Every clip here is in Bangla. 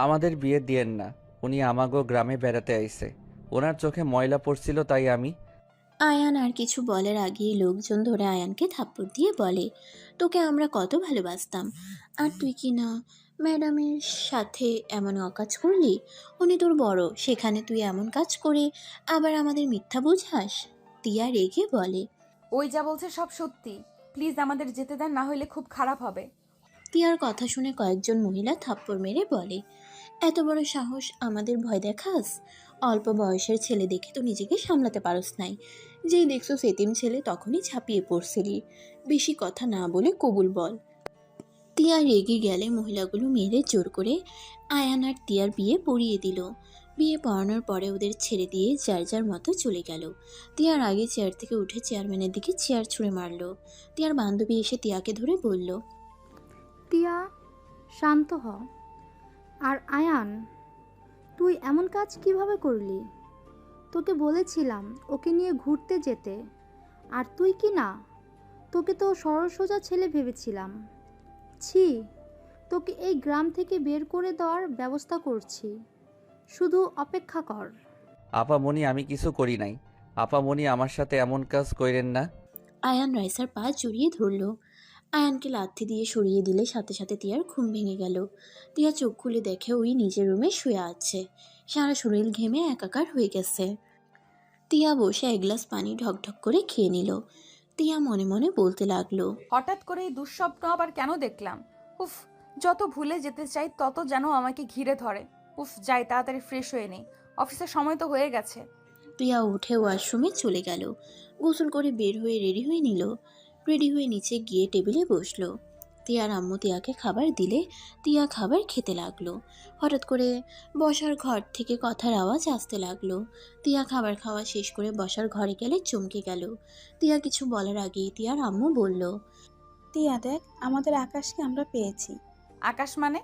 আমাদের বিয়ে দিয়েন না। উনি আমাগো গ্রামে বেড়াতে আইছে। ওনার চোখে ময়লা পড়ছিল তাই আমি। আয়ান আর কিছু বলার আগেই লোকজন ধরে আয়ানকে থাপ্পড় দিয়ে বলে, তোকে আমরা কত ভালোবাসতাম, আর তুই কি না ম্যাডামের সাথে এমন অকাজ করলি? উনি তোর বড়, সেখানে তুই এমন কাজ করে আবার আমাদের মিথ্যা বুঝাস? টিয়া রেগে বলে। ওই যা বলছে সব সত্যি। প্লিজ আমাদের যেতে দেন, না হলে খুব খারাপ হবে। টিয়ার কথা শুনে কয়েকজন মহিলা থাপ্পড় মেরে বলে, এত বড় সাহস, আমাদের ভয় দেখাস? অল্প বয়সের ছেলে দেখে তো নিজেকে সামলাতে পারস নাই। যেই দেখছো সেতিম ছেলে তখনই ঝাঁপিয়ে পড়ছিলি। বেশি কথা না বলে কবুল বল। টিয়া রেগে গেলে মহিলাগুলো মেরে জোর করে আয়ান আর টিয়ার বিয়ে পড়িয়ে দিল। বিয়ে পড়ানোর পরে ওদের ছেড়ে দিয়ে যার যার মতো চলে গেল। টিয়ার আগে চেয়ার থেকে উঠে চেয়ারম্যানের দিকে চেয়ার ছুঁড়ে মারলো। টিয়ার বান্ধবী এসে টিয়াকে ধরে বলল, টিয়া, শান্ত হ। আর আয়ান, তুই এমন কাজ কিভাবে করলি? তোকে বলেছিলাম ওকে নিয়ে ঘুরতে যেতে, আর তুই কি না? তোকে তো সরল সোজা ছেলে ভেবেছিলাম। ছি, তোকে এই গ্রাম থেকে বের করে দেওয়ার ব্যবস্থা করছি, শুধু অপেক্ষা কর। আপামনি, আমি কিছু করি নাই। আপামনি, আমার সাথে এমন কাজ কইরেন না। আয়ান রাইসার পা জড়িয়ে ধরল। আয়ানকে লাথি দিয়ে সরিয়ে দিলে সাথে সাথে টিয়ার ঘুম ভেঙে গেল। টিয়া চোখ খুলে দেখে ওই নিজের রুমে শুয়ে আছে। সারা শরীর ঘেমে একাকার হয়ে গেছে। টিয়া বসে এক গ্লাস পানি ঢকঢক করে খেয়ে নিল। টিয়া মনে মনে বলতে লাগলো, হঠাৎ করে এই দুঃস্বপ্ন আবার কেন দেখলাম? উফ, যত ভুলে যেতে চাই তত যেন আমাকে ঘিরে ধরে। উফ, যাই তাড়াতাড়ি ফ্রেশ হয়ে নেই, অফিসের সময় তো হয়ে গেছে। টিয়া উঠে ওয়াশরুমে চলে গেল। গোসল করে বের হয়ে রেডি হয়ে নিল। রেডি হয়ে নিচে গিয়ে টেবিলে বসলো। টিয়ার আম্মু টিয়াকে খাবার দিলে টিয়া খাবার খেতে লাগলো। হঠাৎ করে বসার ঘর থেকে কথার আওয়াজ আসতে লাগলো। টিয়া খাবার খাওয়া শেষ করে বসার ঘরে গেলে চমকে গেল। টিয়া কিছু বলার আগেই টিয়ার আম্মু বলল, টিয়া দেখ, আমাদের আকাশকে আমরা পেয়েছি। আকাশ মানে?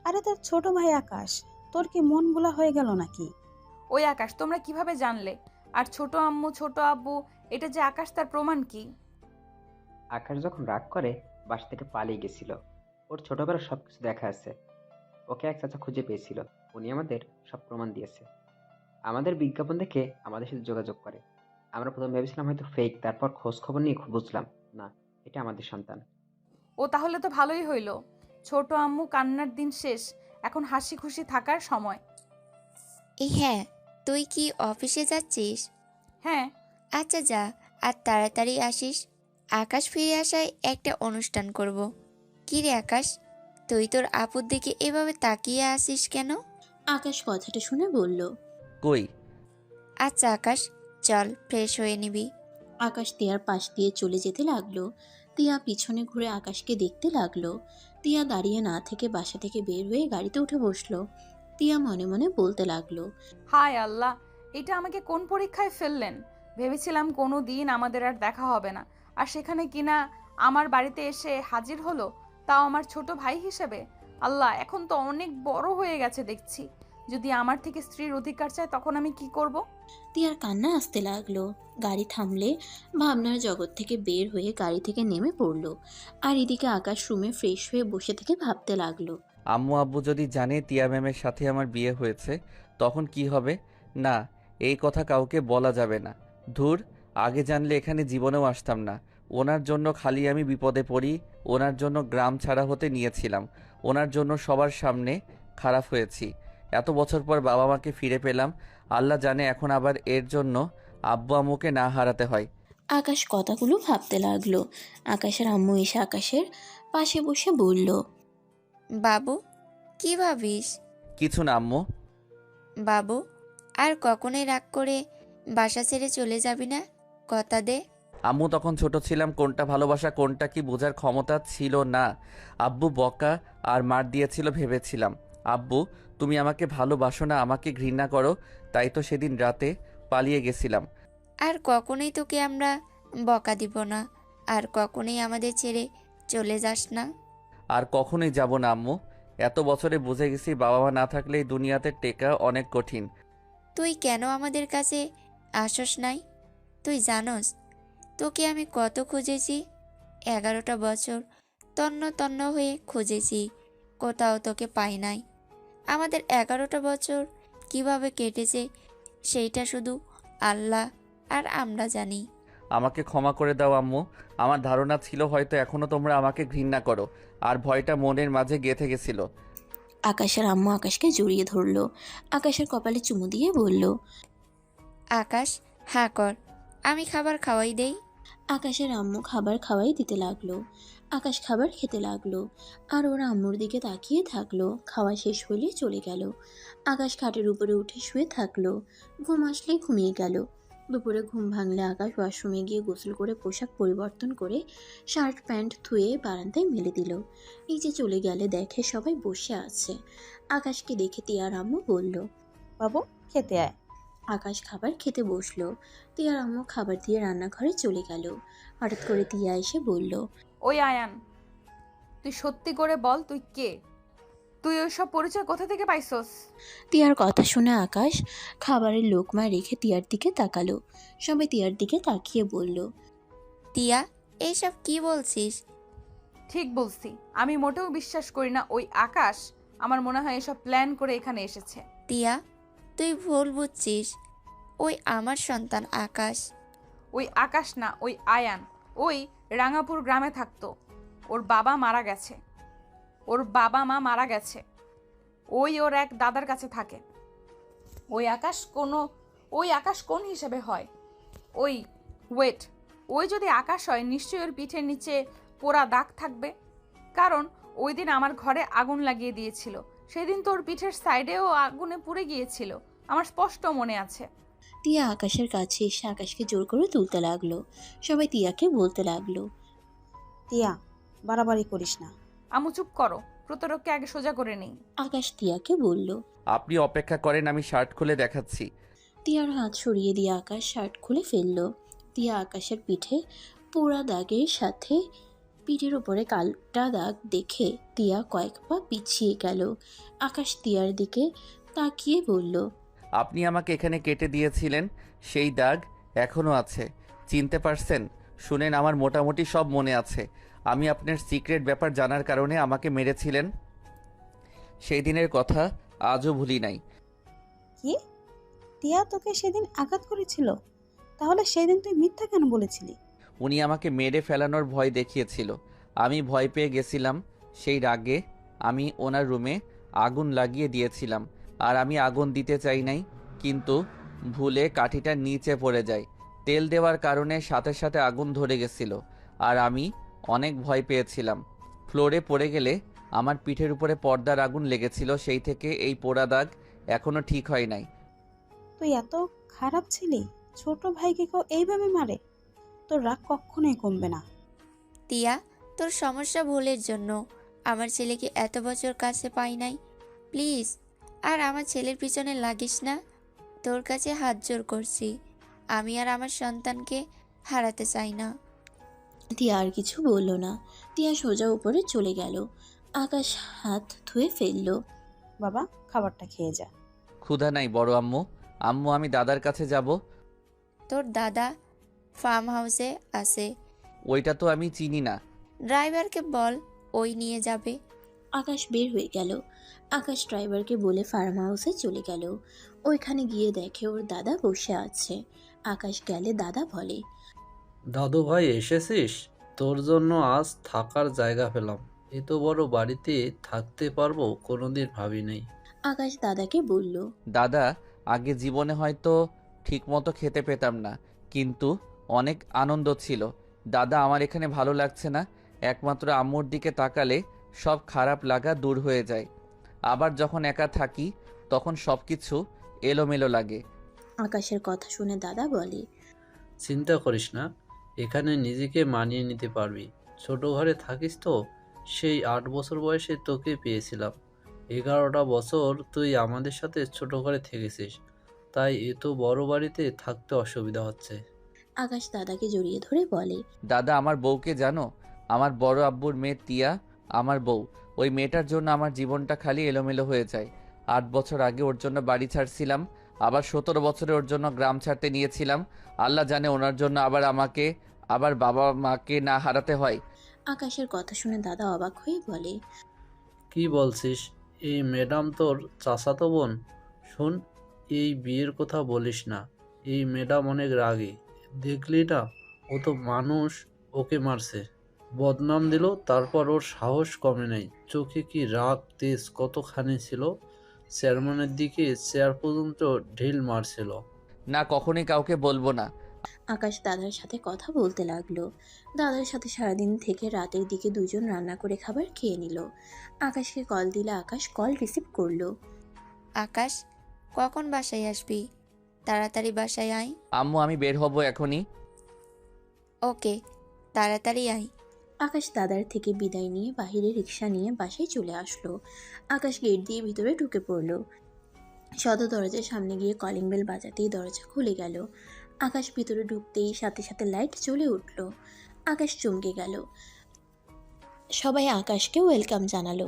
আরে তোর ছোট ভাই আকাশ। তোর কি মন ভোলা হয়ে গেল নাকি? ওই আকাশ তোমরা কিভাবে জানলে? আর ছোট আম্মু ছোট আব্বু, এটা যে আকাশ তার প্রমাণ কি? আকাশ যখন রাগ করে বাসা থেকে পালিয়ে গেছিল। ওর ছোটবেলার সবকিছু দেখা আছে। ওকে এক চাচা খুঁজে পেয়েছিল। উনি আমাদের সব প্রমাণ দিয়েছে। আমাদের বিজ্ঞাপন দেখে আমাদের সাথে যোগাযোগ করে। আমরা প্রথম ভেবেছিলাম হয়তো ফেক, তারপর খোঁজ খবর নিয়ে বুঝলাম না, এটা আমাদের সন্তান। ও তাহলে তো ভালোই হইল। ছোট আম্মু কান্নার দিন শেষ, এখন হাসি খুশি থাকার সময়। হ্যাঁ, তুই কি অফিসে যাচ্ছিস? হ্যাঁ। আচ্ছা যা, আর তাড়াতাড়ি আসিস। আকাশ ফিরে আসায় একটা অনুষ্ঠান করব। কি রে আকাশ, তুই তোর আপুর দিকে এভাবে তাকিয়ে আসিস কেন? আকাশ কথাটা শুনে বলল। কই? আচ্ছা আকাশ, চল ফ্রেশ হয়ে নিবি। আকাশ টিয়ার পাশ দিয়ে চলে যেতে লাগলো। টিয়া পিছনে ঘুরে আকাশকে দেখতে লাগলো। টিয়া দাঁড়িয়ে না থেকে বাসা থেকে বের হয়ে গাড়িতে উঠে বসলো। টিয়া মনে মনে বলতে লাগলো, হায় আল্লাহ, এটা আমাকে কোন পরীক্ষায় ফেললেন? ভেবেছিলাম কোনো দিন আমাদের আর দেখা হবে না, আর সেখানে কিনা আমার বাড়িতে এসে হাজির হলো, তাও আমার ছোট ভাই হিসেবে। আল্লাহ, এখন তো অনেক বড় হয়ে গেছে দেখছি। যদি আমার থেকে স্ত্রীর অধিকার চায় তখন আমি কি করব? টিয়ার কান্না আসতে লাগলো। গাড়ি থামলে ভাবনার জগৎ থেকে বের হয়ে গাড়ি থেকে নেমে পড়লো। আর এদিকে আকাশ রুমে ফ্রেশ হয়ে বসে থেকে ভাবতে লাগলো, আম্মু আব্বু যদি জানে টিয়া ম্যামের সাথে আমার বিয়ে হয়েছে, তখন কি হবে? না, এই কথা কাউকে বলা যাবে না। ধুর, আগে জানলে এখানে জীবনেও আসতাম না। ওনার জন্য খালি আমি বিপদে পড়ি। ওনার জন্য গ্রাম ছাড়া হতে নিয়েছিলাম। ওনার জন্য সবার সামনে খারাপ হয়েছি। এত বছর পর বাবা মাকে ফিরে পেলাম। আল্লাহ জানে এখন আবার এর জন্য আব্বু আম্মুকে না হারাতে হয়। আকাশ কথাগুলো ভাবতে লাগলো। আকাশের আম্মু এসে আকাশের পাশে বসে বলল, বাবু, কি ভাবিস? কিছু না আম্মু। বাবু, আর কখনোই রাগ করে বাসা ছেড়ে চলে যাবি না? কথা দে। আম্মু, তখন ছোট ছিলাম, কোনটা ভালোবাসা কোনটা কি বোঝার ক্ষমতা ছিল না। আব্বু বকা আর মার দিয়েছিল ভেবেছিলাম। আব্বু, তুমি আমাকে ভালোবাসো না, আমাকে ঘৃণা করো, তাই তো সেদিন রাতে পালিয়ে গেছিলাম। আর কখনোই তোকে আমরা বকা দিব না, আর কখনোই আমাদের ছেড়ে চলে যাস না। আর কখনোই যাব না আম্মু। এত বছরে বুঝে গেছি বাবা মা না থাকলে এই দুনিয়াতে টেকা অনেক কঠিন। তুই কেন আমাদের কাছে আসস নাই? তুই জানোস তোকে আমি কত খুঁজেছি? 11টা বছর তন্ন তন্ন হয়ে খুঁজেছি, কোথাও তোকে পাই নাই। আমাদের 11টা বছর কিভাবে কেটেছে সেইটা শুধু আল্লাহ আর আমরা জানি। আমাকে ক্ষমা করে দাও আম্মু। আমার ধারণা ছিল হয়তো এখনো তোমরা আমাকে ঘৃণা করো, আর ভয়টা মনের মাঝে গেঁথে গেছিল। আকাশের আম্মু আকাশকে জড়িয়ে ধরলো। আকাশের কপালে চুমু দিয়ে বলল, আকাশ হাঁ কর, আমি খাবার খাওয়াই দেই। আকাশের আম্মু খাবার খাওয়াই দিতে লাগলো। আকাশ খাবার খেতে লাগলো, আর ওরা আম্মুর দিকে তাকিয়ে থাকলো। খাওয়া শেষ হলে চলে গেল। আকাশ খাটের উপরে উঠে শুয়ে থাকলো। ঘুম আসলে ঘুমিয়ে গেল। দুপুরে ঘুম ভাঙলে আকাশ ওয়াশরুমে গিয়ে গোসল করে পোশাক পরিবর্তন করে শার্ট প্যান্ট ধুয়ে বারান্দায় মেলে দিল। নিচে চলে গেলে দেখে সবাই বসে আছে। আকাশকে দেখে তিয়ার আম্মু বলল, বাবু খেতে আয়। আকাশ খাবার খেতে বসলো। তিয়ার আম্মু খাবার দিয়ে রান্নাঘরে চলে গেল। হঠাৎ করে তিয়া এসে বলল, ওই আয়ান, তুই সত্যি করে বল তুই কে? তুই ওইসব পরিচয় কোথা থেকে পাইছস? তিয়ার কথা শুনে আকাশ খাবারের লোকমা রেখে তিয়ার দিকে তাকালো। সবাই তিয়ার দিকে তাকিয়ে বলল, টিয়া, এইসব কি বলছিস? ঠিক বলছি, আমি মোটেও বিশ্বাস করি না ওই আকাশ। আমার মনে হয় এসব প্ল্যান করে এখানে এসেছে। টিয়া, তুই ভুল বুঝছিস। ওই আমার সন্তান আকাশ। ওই আকাশ না, ওই আয়ান। ওই রাঙাপুর গ্রামে থাকতো। ওর বাবা মারা গেছে। ওর বাবা মা মারা গেছে। ওই ওর এক দাদার কাছে থাকে। ওই আকাশ কোন হিসেবে হয়? ওই ওয়েট, ওই যদি আকাশ হয় নিশ্চয়ই ওর পিঠের নিচে পোড়া দাগ থাকবে। কারণ ওই দিন আমার ঘরে আগুন লাগিয়ে দিয়েছিল। সেদিন তো ওর পিঠের সাইডেও আগুনে পুড়ে গিয়েছিল, আমার স্পষ্ট মনে আছে। তিয়া আকাশের কাছে এসে আকাশকে জোর করে তুলতে লাগলো। সবাই তিয়াকে বলতে লাগলো, টিয়া, বাড়াবাড়ি করিস না। আমু চুপ করো, প্রতারককে আগে সোজা করে নেই। আকাশ তিয়াকে বলল। আপনি অপেক্ষা করেন, আমি শার্ট খুলে দেখাচ্ছি। তিয়ার হাত সরিয়ে দিয়ে আকাশ শার্ট খুলে ফেললো। তিয়া আকাশের পিঠে পোড়া দাগের সাথে পিঠের উপরে কালটা দাগ দেখে তিয়া কয়েক পা পিছিয়ে গেল। আকাশ তিয়ার দিকে তাকিয়ে বলল, আপনি আমাকে এখানে কেটে দিয়েছিলেন, সেই দাগ এখনও আছে। চিনতে পারছেন? শুনেন, আমার মোটামুটি সব মনে আছে। আমি আপনার সিক্রেট ব্যাপার জানার কারণে আমাকে মেরেছিলেন। সেই দিনের কথা আজও ভুলি নাই। কি? টিয়া তোকে সেদিন আঘাত করেছিল? তাহলে সেদিন তুই মিথ্যা কেন বলেছিলি? উনি আমাকে মেরে ফেলানোর ভয় দেখিয়েছিল। আমি ভয় পেয়ে গেছিলাম। সেই রাগে আমি ওনার রুমে আগুন লাগিয়ে দিয়েছিলাম। আর আমি আগুন দিতে চাই নাই, কিন্তু ভুলে কাঠিটা নিচে পড়ে যায়। তেল দেওয়ার কারণে সাথে সাথে আগুন ধরে গেছিল, আর আমি অনেক ভয় পেয়েছিলাম। ফ্লোরে পড়ে গেলে আমার পিঠের উপরে পর্দার আগুন লেগেছিল, সেই থেকে এই পোড়া দাগ এখনও ঠিক হয় নাই। তুই এত খারাপ ছিলি? ছোট ভাইকে কেউ এইভাবে মারে? তোর রাগ কখনোই কমবে না। টিয়া, তোর সমস্যা ভুলের জন্য আমার ছেলেকে এত বছর কাছে পাই নাই। প্লিজ আর আমার ছেলের পিছনে লাগিস না। তোর কাছে হাত জোর করছি, আমি আর আমার সন্তানকে হারাতে চাই না। তিয়া আর কিছু বলল না। তিয়া সোজা উপরে চলে গেল। আকাশ হাত ধুয়ে ফেললো। বাবা, খাবারটা খেয়ে যা। ক্ষুধা নাই বড় আম্মু। আম্মু, আমি দাদার কাছে যাব। তোর দাদা ফার্ম হাউসে আছে। ওইটা তো আমি চিনি না। ড্রাইভারকে বল, ওই নিয়ে যাবে। আকাশ বের হয়ে গেল। আকাশ ড্রাইভারকে বলে ফার্ম হাউসে চলে গেল। ওইখানে গিয়ে দেখে ওর দাদা বসে আছে। আকাশ গেলে দাদা বলে, দাদু ভাই এসেছিস? তোর জন্য আজ থাকার জায়গা পেলাম। এত বড় বাড়িতে থাকতে পারবো কোনোদিন ভাবি নাই। আকাশ দাদাকে বলল, দাদা, আগে জীবনে হয়তো ঠিকমতো খেতে পেতাম না, কিন্তু অনেক আনন্দ ছিল। দাদা, আমার এখানে ভালো লাগছে না। একমাত্র আম্মুর দিকে তাকালে সব খারাপ লাগা দূর হয়ে যায়। আবার যখন একা থাকি তখন সব কিছু এলোমেলো লাগে। আকাশের কথা শুনে দাদা বলে, চিন্তা করিস না, এখানে নিজেকে মানিয়ে নিতে পারবি। ছোট ঘরে থাকিস তো, সেই 8 বছর বয়সে তোকে পেয়েছিলাম। 11টা বছর তুই আমাদের সাথে ছোট ঘরে থেকেছিস, তাই এত বড় বাড়িতে থাকতে অসুবিধা হচ্ছে। আকাশ দাদাকে জড়িয়ে ধরে বলে, দাদা, আমার বউকে জানো? আমার বড় আব্বুর মেয়ে তিয়া আমার বউ। ওই মেয়েটার জন্য আমার জীবনটা খালি এলোমেলো হয়ে যায়। 8 বছর আগে ওর জন্য বাড়ি ছাড়ছিলাম, আবার 17 বছরে ওর জন্য গ্রাম ছাড়তে নিয়েছিলাম। আল্লাহ জানে ওনার জন্য আবার আমাকে আবার বাবা মাকে না হারাতে হয়। আকাশের কথা শুনে দাদা অবাক হয়ে বলে, কি বলছিস? এই ম্যাডাম তোর চাচাতো বোন? শোন, এই বিয়ের কথা বলিস না। এই ম্যাডাম অনেক রাগী। দেখলি না, ও তো মানুষ ওকে মারছে, বদনাম দিল, তারপর ওর সাহস কমে নাই। চোখে কি রাগ তেজ কতখানি ছিল! চেয়ারম্যানের দিকে চেয়ার পর্যন্ত ঢিল মারছিল। না, কখনোই কাউকে বলবো না। আকাশ দাদার সাথে কথা বলতে লাগলো। দাদার সাথে সারাদিন থেকে রাতের দিকে দুজন রান্না করে খাবার খেয়ে নিল। আকাশকে কল দিলে আকাশ কল রিসিভ করলো। আকাশ, কখন বাসায় আসবি? তাড়াতাড়ি বাসায় আয়। আম্মু, আমি বের হব এখনই। ওকে, তাড়াতাড়ি আয়। আকাশ দাদার থেকে বিদায় নিয়ে বাহিরে রিক্সা নিয়ে বাসায় চলে আসলো। আকাশ গেট দিয়ে ভিতরে ঢুকে পড়লো। সদর দরজার সামনে গিয়ে কলিং বেল বাজাতেই দরজা খুলে গেল। আকাশ ভিতরে ঢুকতেই সাথে সাথে লাইট জ্বলে উঠল। আকাশ চমকে গেল। সবাই আকাশকে ওয়েলকাম জানালো।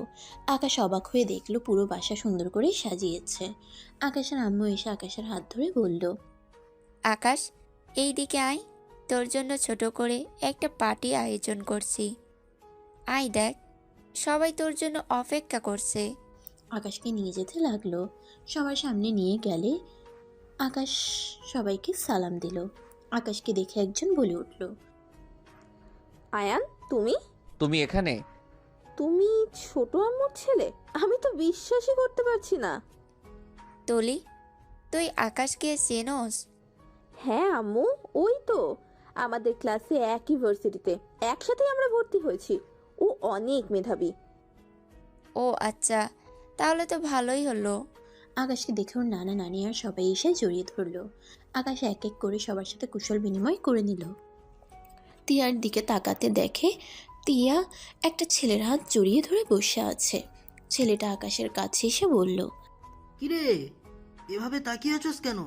আকাশ অবাক হয়ে দেখলো পুরো বাসা সুন্দর করে সাজিয়েছে। আকাশের আম্মু এসে আকাশের হাত ধরে বলল, আকাশ, এই দিকে আয়, তোর জন্য ছোট করে একটা পার্টি আয়োজন করছি। আয় দেখ, সবাই তোর জন্য অপেক্ষা করছে। আকাশকে নিয়ে যেতে লাগলো। সবার সামনে নিয়ে গেলে আকাশ সবাইকে সালাম দিল। আকাশকে দেখে একজন বলে উঠল, আয়ান, তুমি তুমি এখানে? তুমি ছোট আম্মুর ছেলে? আমি তো বিশ্বাসই করতে পারছি না। তুলি, তুই আকাশকে চেনোস? হ্যাঁ আম্মু, ওই তো আমাদের ক্লাসে এক ইউনিভার্সিটিতে একসাথেই আমরা ভর্তি হয়েছি। ও অনেক মেধাবী। ও আচ্ছা, তাহলে তো ভালোই হলো। আকাশকে দেখে ওর নানা নানি আর সবাই এসে জড়িয়ে ধরলো। আকাশ এক এক করে সবার সাথে কুশল বিনিময় করে নিল। তিয়ার দিকে তাকাতে দেখে তিয়া একটা ছেলের হাত জড়িয়ে ধরে বসে আছে। ছেলেটা আকাশের কাছে এসে বলল, কিরে, এভাবে তাকিয়ে আছোস কেন?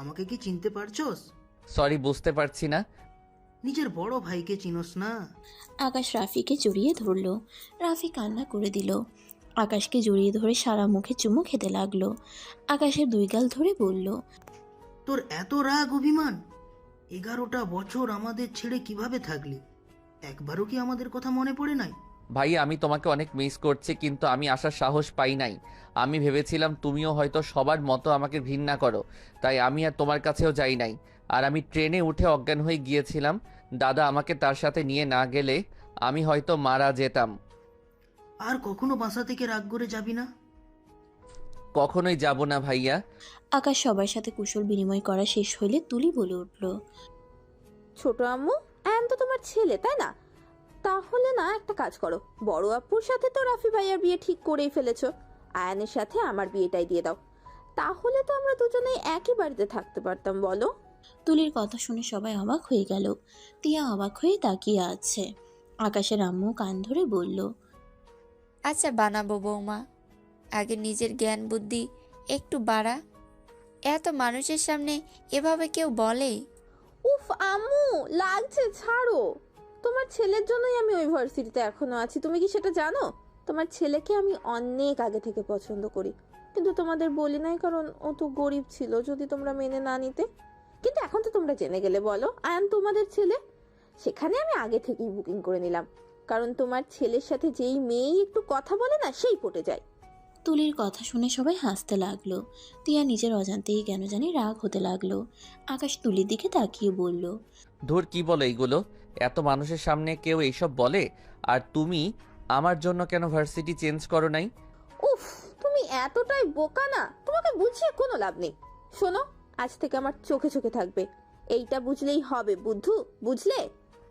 আমাকে কি চিনতে পারছোস? সরি, বুঝতে পারছি না। নিজের বড় ভাইকে চিনোস না? আকাশ রাফিকে জড়িয়ে ধরলো। রাফি কান্না করে দিল। আকাশকে জড়িয়ে ধরে সারা মুখে চুমু খেতে লাগলো। আকাশের দুই গাল ধরে বলল, তোর এত রাগ অভিমান? 11টা বছর আমাদের ছেড়ে কিভাবে থাকলি? একবারও কি আমাদের কথা মনে পড়ে নাই? ভাই, আমি তোমাকে অনেক মিস করছি, কিন্তু আমি আসার সাহস পাই নাই। আমি ভেবেছিলাম তুমিও হয়তো সবার মতো আমাকে ঘৃণা করো, তাই আমি আর তোমার কাছেও যাই নাই। আর আমি ট্রেনে উঠে অজ্ঞান হয়ে গিয়েছিলাম। দাদা আমাকে তার সাথে নিয়ে না গেলে আমি হয়তো মারা যেতাম। আর কখনো বাসা থেকে রাগ করে যাবি না? কখনোই যাব না ভাইয়া। আকাশ সবার সাথে কুশল বিনিময় করা শেষ হইলে তুলি বলে উঠল, ছোট আম্মু, আয়ান তো তোমার ছেলে, তাই না? তাহলে না একটা কাজ করো, বড় আপুর সাথে তো রাফি ভাইয়ার বিয়ে ঠিক করেই ফেলেছো, আয়ানের সাথে আমার বিয়েটাই দিয়ে দাও। তাহলে তো আমরা দুজনেই একই বাড়িতে থাকতে পারতাম, বলো? তুলির কথা শুনে সবাই অবাক হয়ে গেল। তিয়া অবাক হয়ে তাকিয়ে আছে। আকাশের আম্মু কান ধরে বলল, আচ্ছা বানাবো বৌমা, আগে নিজের জ্ঞান বুদ্ধি একটু বাড়া। এত মানুষের সামনে এভাবে কেউ বলে? উফ আম্মু, লাগছে, ছাড়ো। তোমার ছেলের জন্যই আমি ওই ভার্সিটিতে এখনো আছি, তুমি কি সেটা জানো? তোমার ছেলেকে আমি অনেক আগে থেকে পছন্দ করি, কিন্তু তোমাদের বলি নাই কারণ ও তো গরিব ছিল, যদি তোমরা মেনে না নিতে। কিন্তু এখন তো তোমরা জেনে গেলে, বলো আয়ান তোমাদের ছেলে। সেখানে আমি আগে থেকেই বুকিং করে নিলাম, কারণ তোমার ছেলের সাথে যেই মেয়েই একটু কথা বলে না, সেই পটে যায়। তুলির কথা শুনে সবাই হাসতে লাগলো। তিয়া নিজের অজান্তেই কেন জানি রাগ হতে লাগলো। আকাশ তুলির দিকে তাকিয়ে বলল, ধুর, কি বলো এইগুলো? এত মানুষের সামনে কেউ এইসব বলে? আর তুমি আমার জন্য কেন ভার্সিটি চেঞ্জ করো নাই? উফ, তুমি এতটাই বোকা না, তোমাকে বুঝিয়ে কোনো লাভ নেই। শোনো, আজ থেকে আমার চোখে চোখে থাকবে, এইটা বুঝলেই হবে, বুদ্ধু, বুঝলে?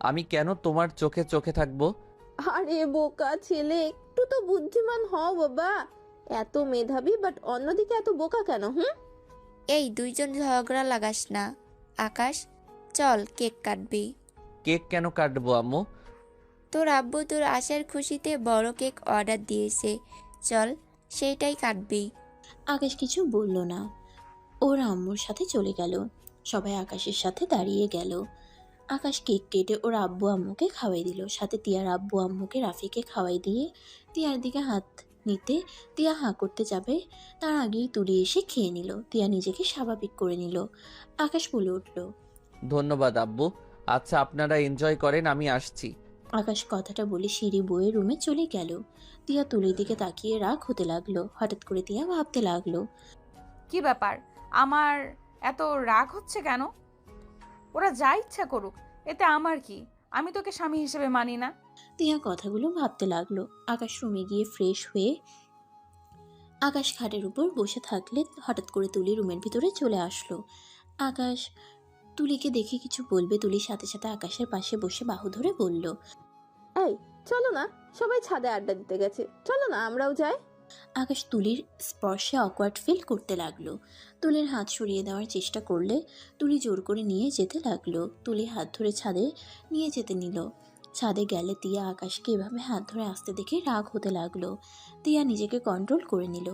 আমি কেন তোমার চোখে চোখে থাকবো? আরে বোকা ছেলে, একটু তো বুদ্ধিমান হও বাবা। এত মেধাবী বাট অন্যদিকে এত বোকা কেন? এই দুইজন ঝগড়া লাগাস না। আকাশ, চল কেক কাটবি। কেক কেন কাটবো আম্মু? তোর আব্বু তোর আসার খুশিতে বড় কেক অর্ডার দিয়েছে, চল সেইটাই কাটবি। আকাশ কিছু বলল না। ওর আম্মুর সাথে চলে গেল। সবাই আকাশের সাথে দাঁড়িয়ে গেল। আকাশ কেক কেটে ওর আব্বু আম্মুকে খাওয়াই দিল। সাথে তিয়ার আব্বু আম্মুকে রাফিকে খাওয়াই দিয়ে তিয়ার দিকে হাত নিতে তিয়া হাঁ করতে যাবে, তার আগেই তুলি এসে খেয়ে নিল। তিয়া নিজেকে স্বাভাবিক করে নিল। আকাশ বলে উঠল, ধন্যবাদ আব্বু। আচ্ছা, আপনারা এনজয় করেন, আমি আসছি। আকাশ কথাটা বলে সিঁড়ি বয়ে রুমে চলে গেল। তিয়া তুলির দিকে তাকিয়ে রাগ হতে লাগলো। হঠাৎ করে তিয়া ভাবতে লাগলো, কি ব্যাপার, আমার এত রাগ হচ্ছে কেন? ওরা যা ইচ্ছা করুক, এতে আমার কি? আমি তোকে স্বামী হিসেবে মানি না। তিয়া কথাগুলো ভাবতে লাগলো। আকাশ রুমে গিয়ে ফ্রেশ হয়ে আকাশ খাটের উপর বসে থাকলে হঠাৎ করে তুলি রুমের ভিতরে চলে আসলো। আকাশ তুলিকে দেখে কিছু বলবে, তুলির সাথে সাথে আকাশের পাশে বসে বাহু ধরে বলল, এই চলো না, সবাই ছাদে আড্ডা দিতে গেছে, চলো না আমরাও যাই। আকাশ তুলির স্পর্শে অকওয়ার্ড ফিল করতে লাগলো। তুলির হাত সরিয়ে দেওয়ার চেষ্টা করলে তুলি জোর করে নিয়ে যেতে লাগলো। তুলি হাত ধরে ছাদে নিয়ে যেতে নিল। ছাদে গেলে তিয়া আকাশকে এভাবে হাত ধরে আসতে দেখে রাগ হতে লাগলো। তিয়া নিজেকে কন্ট্রোল করে নিল।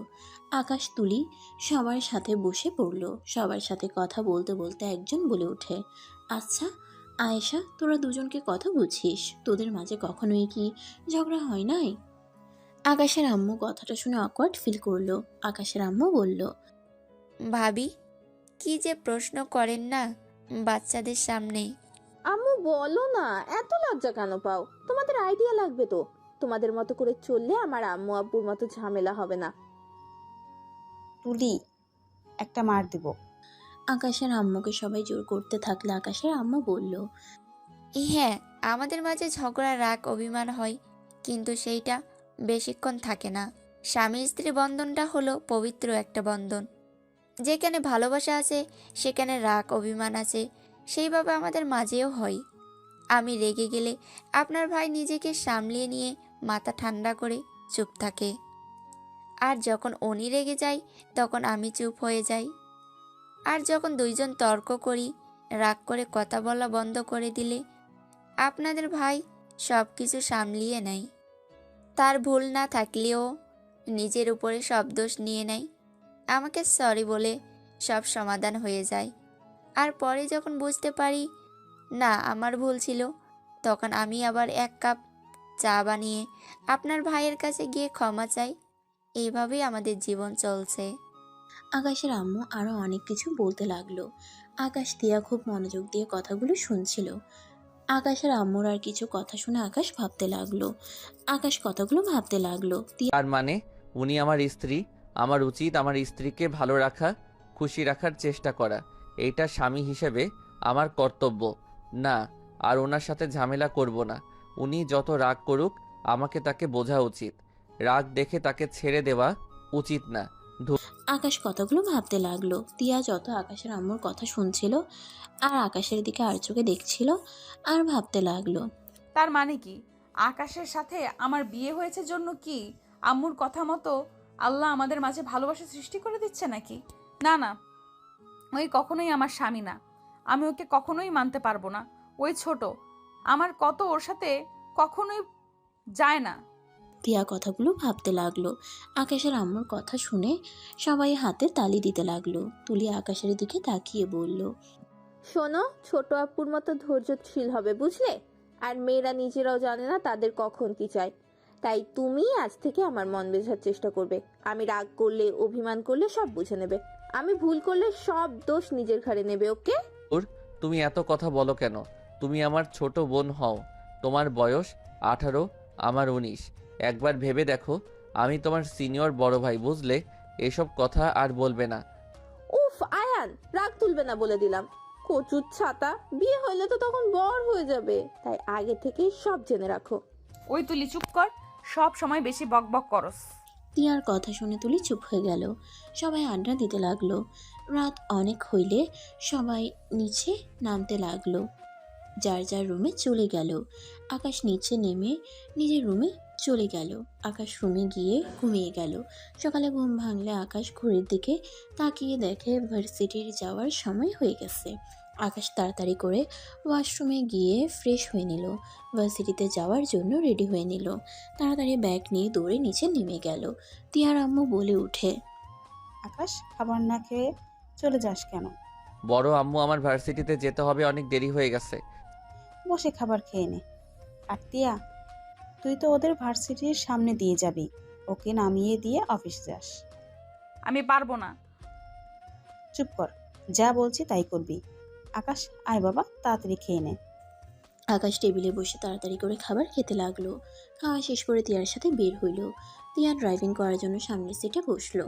আকাশ তুলি সবার সাথে বসে পড়ল। সবার সাথে কথা বলতে বলতে একজন বলে ওঠে, আচ্ছা আয়েশা, তোরা দুজনকে কথা বুঝিস? তোদের মাঝে কখনোই কি ঝগড়া হয় নাই? আকাশের আম্মু কথাটা শুনে অকওয়ার্ড ফিল করলো। আকাশের আম্মু বলল, ভাবি, কি যে প্রশ্ন করেন না বাচ্চাদের সামনে। আম্মু বলো না, এত লজ্জা কেন পাও? তোমাদের আইডিয়া লাগবে তো। তোমাদের মতো করে চললে আমার আম্মু আব্বুর মতো ঝামেলা হবে না। তুলি, একটা মার দিব। আকাশের আম্মুকে সবাই জোর করতে থাকলে আকাশের আম্মু বলল, হ্যাঁ, আমাদের মাঝে ঝগড়া, রাগ, অভিমান হয়, কিন্তু সেইটা বেশিক্ষণ থাকে না। স্বামী স্ত্রী বন্ধনটা হলো পবিত্র একটা বন্ধন। যেখানে ভালোবাসা আছে সেখানে রাগ অভিমান আছে, সেইভাবে আমাদের মাঝেও হয়। আমি রেগে গেলে আপনার ভাই নিজেকে সামলিয়ে নিয়ে মাথা ঠান্ডা করে চুপ থাকে, আর যখন উনি রেগে যায় তখন আমি চুপ হয়ে যাই। আর যখন দুইজন তর্ক করি, রাগ করে কথা বলা বন্ধ করে দিলে আপনাদের ভাই সব কিছু সামলিয়ে নেয়। তার ভুল না থাকলেও নিজের উপরে সব দোষ নিয়ে নেয়। আমাকে সরি বলে সব সমাধান হয়ে যায়। আর পরে যখন বুঝতে পারি না আমার ভুল ছিল, তখন আমি আবার 1 কাপ চা বানিয়ে আপনার ভাইয়ের কাছে গিয়ে ক্ষমা চাই। এইভাবেই আমাদের জীবন চলছে। আকাশের আম্মু আরো অনেক কিছু বলতে লাগলো। আকাশ তিয়া খুব মনোযোগ দিয়ে কথাগুলো শুনছিল। আকাশের আম্মুর আর কিছু কথা শুনে আকাশ ভাবতে লাগলো। আকাশ কথাগুলো ভাবতে লাগলো। তার মানে উনি আমার স্ত্রী, আমার উচিত আমার স্ত্রীকে ভালো রাখা, খুশি রাখার চেষ্টা করা। এইটা স্বামী হিসেবে আমার কর্তব্য। না, আর ওনার সাথে ঝামেলা করব না। উনি যত রাগ করুক, আমাকে তাকে বোঝা উচিত। রাগ দেখে তাকে ছেড়ে দেওয়া উচিত না। আকাশ কথাগুলো ভাবতে লাগলো। তিয়া যত আকাশের আম্মুর কথা শুনছিল আর আকাশের দিকে আর চোখে দেখছিল আর ভাবতে লাগলো, তার মানে কি আকাশের সাথে আমার বিয়ে হয়েছে জন্য কি আম্মুর কথা মতো আল্লাহ আমাদের মাঝে ভালোবাসা সৃষ্টি করে দিচ্ছে নাকি? না না, ওই কখনোই আমার স্বামী না। আমি ওকে কখনোই মানতে পারবো না। ওই ছোট, আমার কত ওর সাথে কখনোই যায় না। তিয়া কথাগুলো ভাবতে লাগলো। আকাশের আম্মুর কথা শুনে সবাই হাতে তালি দিতে লাগলো। তুলি আকাশের দিকে তাকিয়ে বলল, শোনো, ছোট আপুর মতো ধৈর্যশীল হবে, বুঝলে? আর মেয়েরা নিজেরাও জানে না তাদের কখন কি চায়। তাই তুমি আজ থেকে আমার মন বোঝার চেষ্টা করবে। আমি রাগ করলে, অভিমান করলে সব বুঝে নেবে। আমি ভুল করলে সব দোষ নিজের ঘাড়ে নেবে, ওকে? তুমি এত কথা বলো কেন? তুমি আমার ছোট বোন হও। তোমার বয়স 18, আমার 19। একবার ভেবে দেখো, আমি তোমার সিনিয়র বড় ভাই, বুঝলে? এসব কথা আর বলবে না। উফ আয়ান, রাগ তুলবে না বলে দিলাম। কচুর ছাতা, বিয়ে হইলে তো তখন বর হয়ে যাবে। তাই আগে থেকেই সব জেনে রাখো। ওই তুলি চুপ কর, সব সময় বেশি বকবক করস। তিয়ার কথা শুনে তুলি চুপ হয়ে গেল। সবাই আড্ডা দিতে লাগলো। রাত অনেক হইলে সবাই নিচে নামতে লাগলো, যার যার রুমে চলে গেল। আকাশ নিচে নেমে নিজের রুমে চলে গেল। আকাশ রুমে গিয়ে ঘুমিয়ে গেল। সকালে ঘুম ভাঙলে আকাশ ঘড়ির দিকে তাকিয়ে দেখে ভার্সিটির যাওয়ার সময় হয়ে গেছে। আকাশ তাড়াতাড়ি করে ওয়াশরুমে গিয়ে ফ্রেশ হয়ে নিল। ভার্সিটিতে যাওয়ার জন্য রেডি হয়ে নিল। তাড়াতাড়ি ব্যাগ নিয়ে দৌড়ে নিচে নেমে গেল। তিয়ার আম্মু বলে উঠে, আকাশ, খাবার না খেয়ে চলে যাস কেন? বড় আম্মু, আমার ভার্সিটিতে যেতে হবে, অনেক দেরি হয়ে গেছে। বসে খাবার খেয়ে নে। আর তিয়া, তুই তো ওদের ভার্সিটির সামনে দিয়ে যাবি, ওকে নামিয়ে দিয়ে অফিস যাস। আমি পারবো না। চুপ কর, যা বলছি তাই করবি। আকাশ, আয় বাবা, তাড়াতাড়ি খেয়ে নে। আকাশ টেবিলে বসে তাড়াতাড়ি করে খাবার খেতে লাগলো। খাওয়া শেষ করে তিয়ার সাথে বের হইল। তিয়া ড্রাইভিং করার জন্য সামনের সিটে বসলো।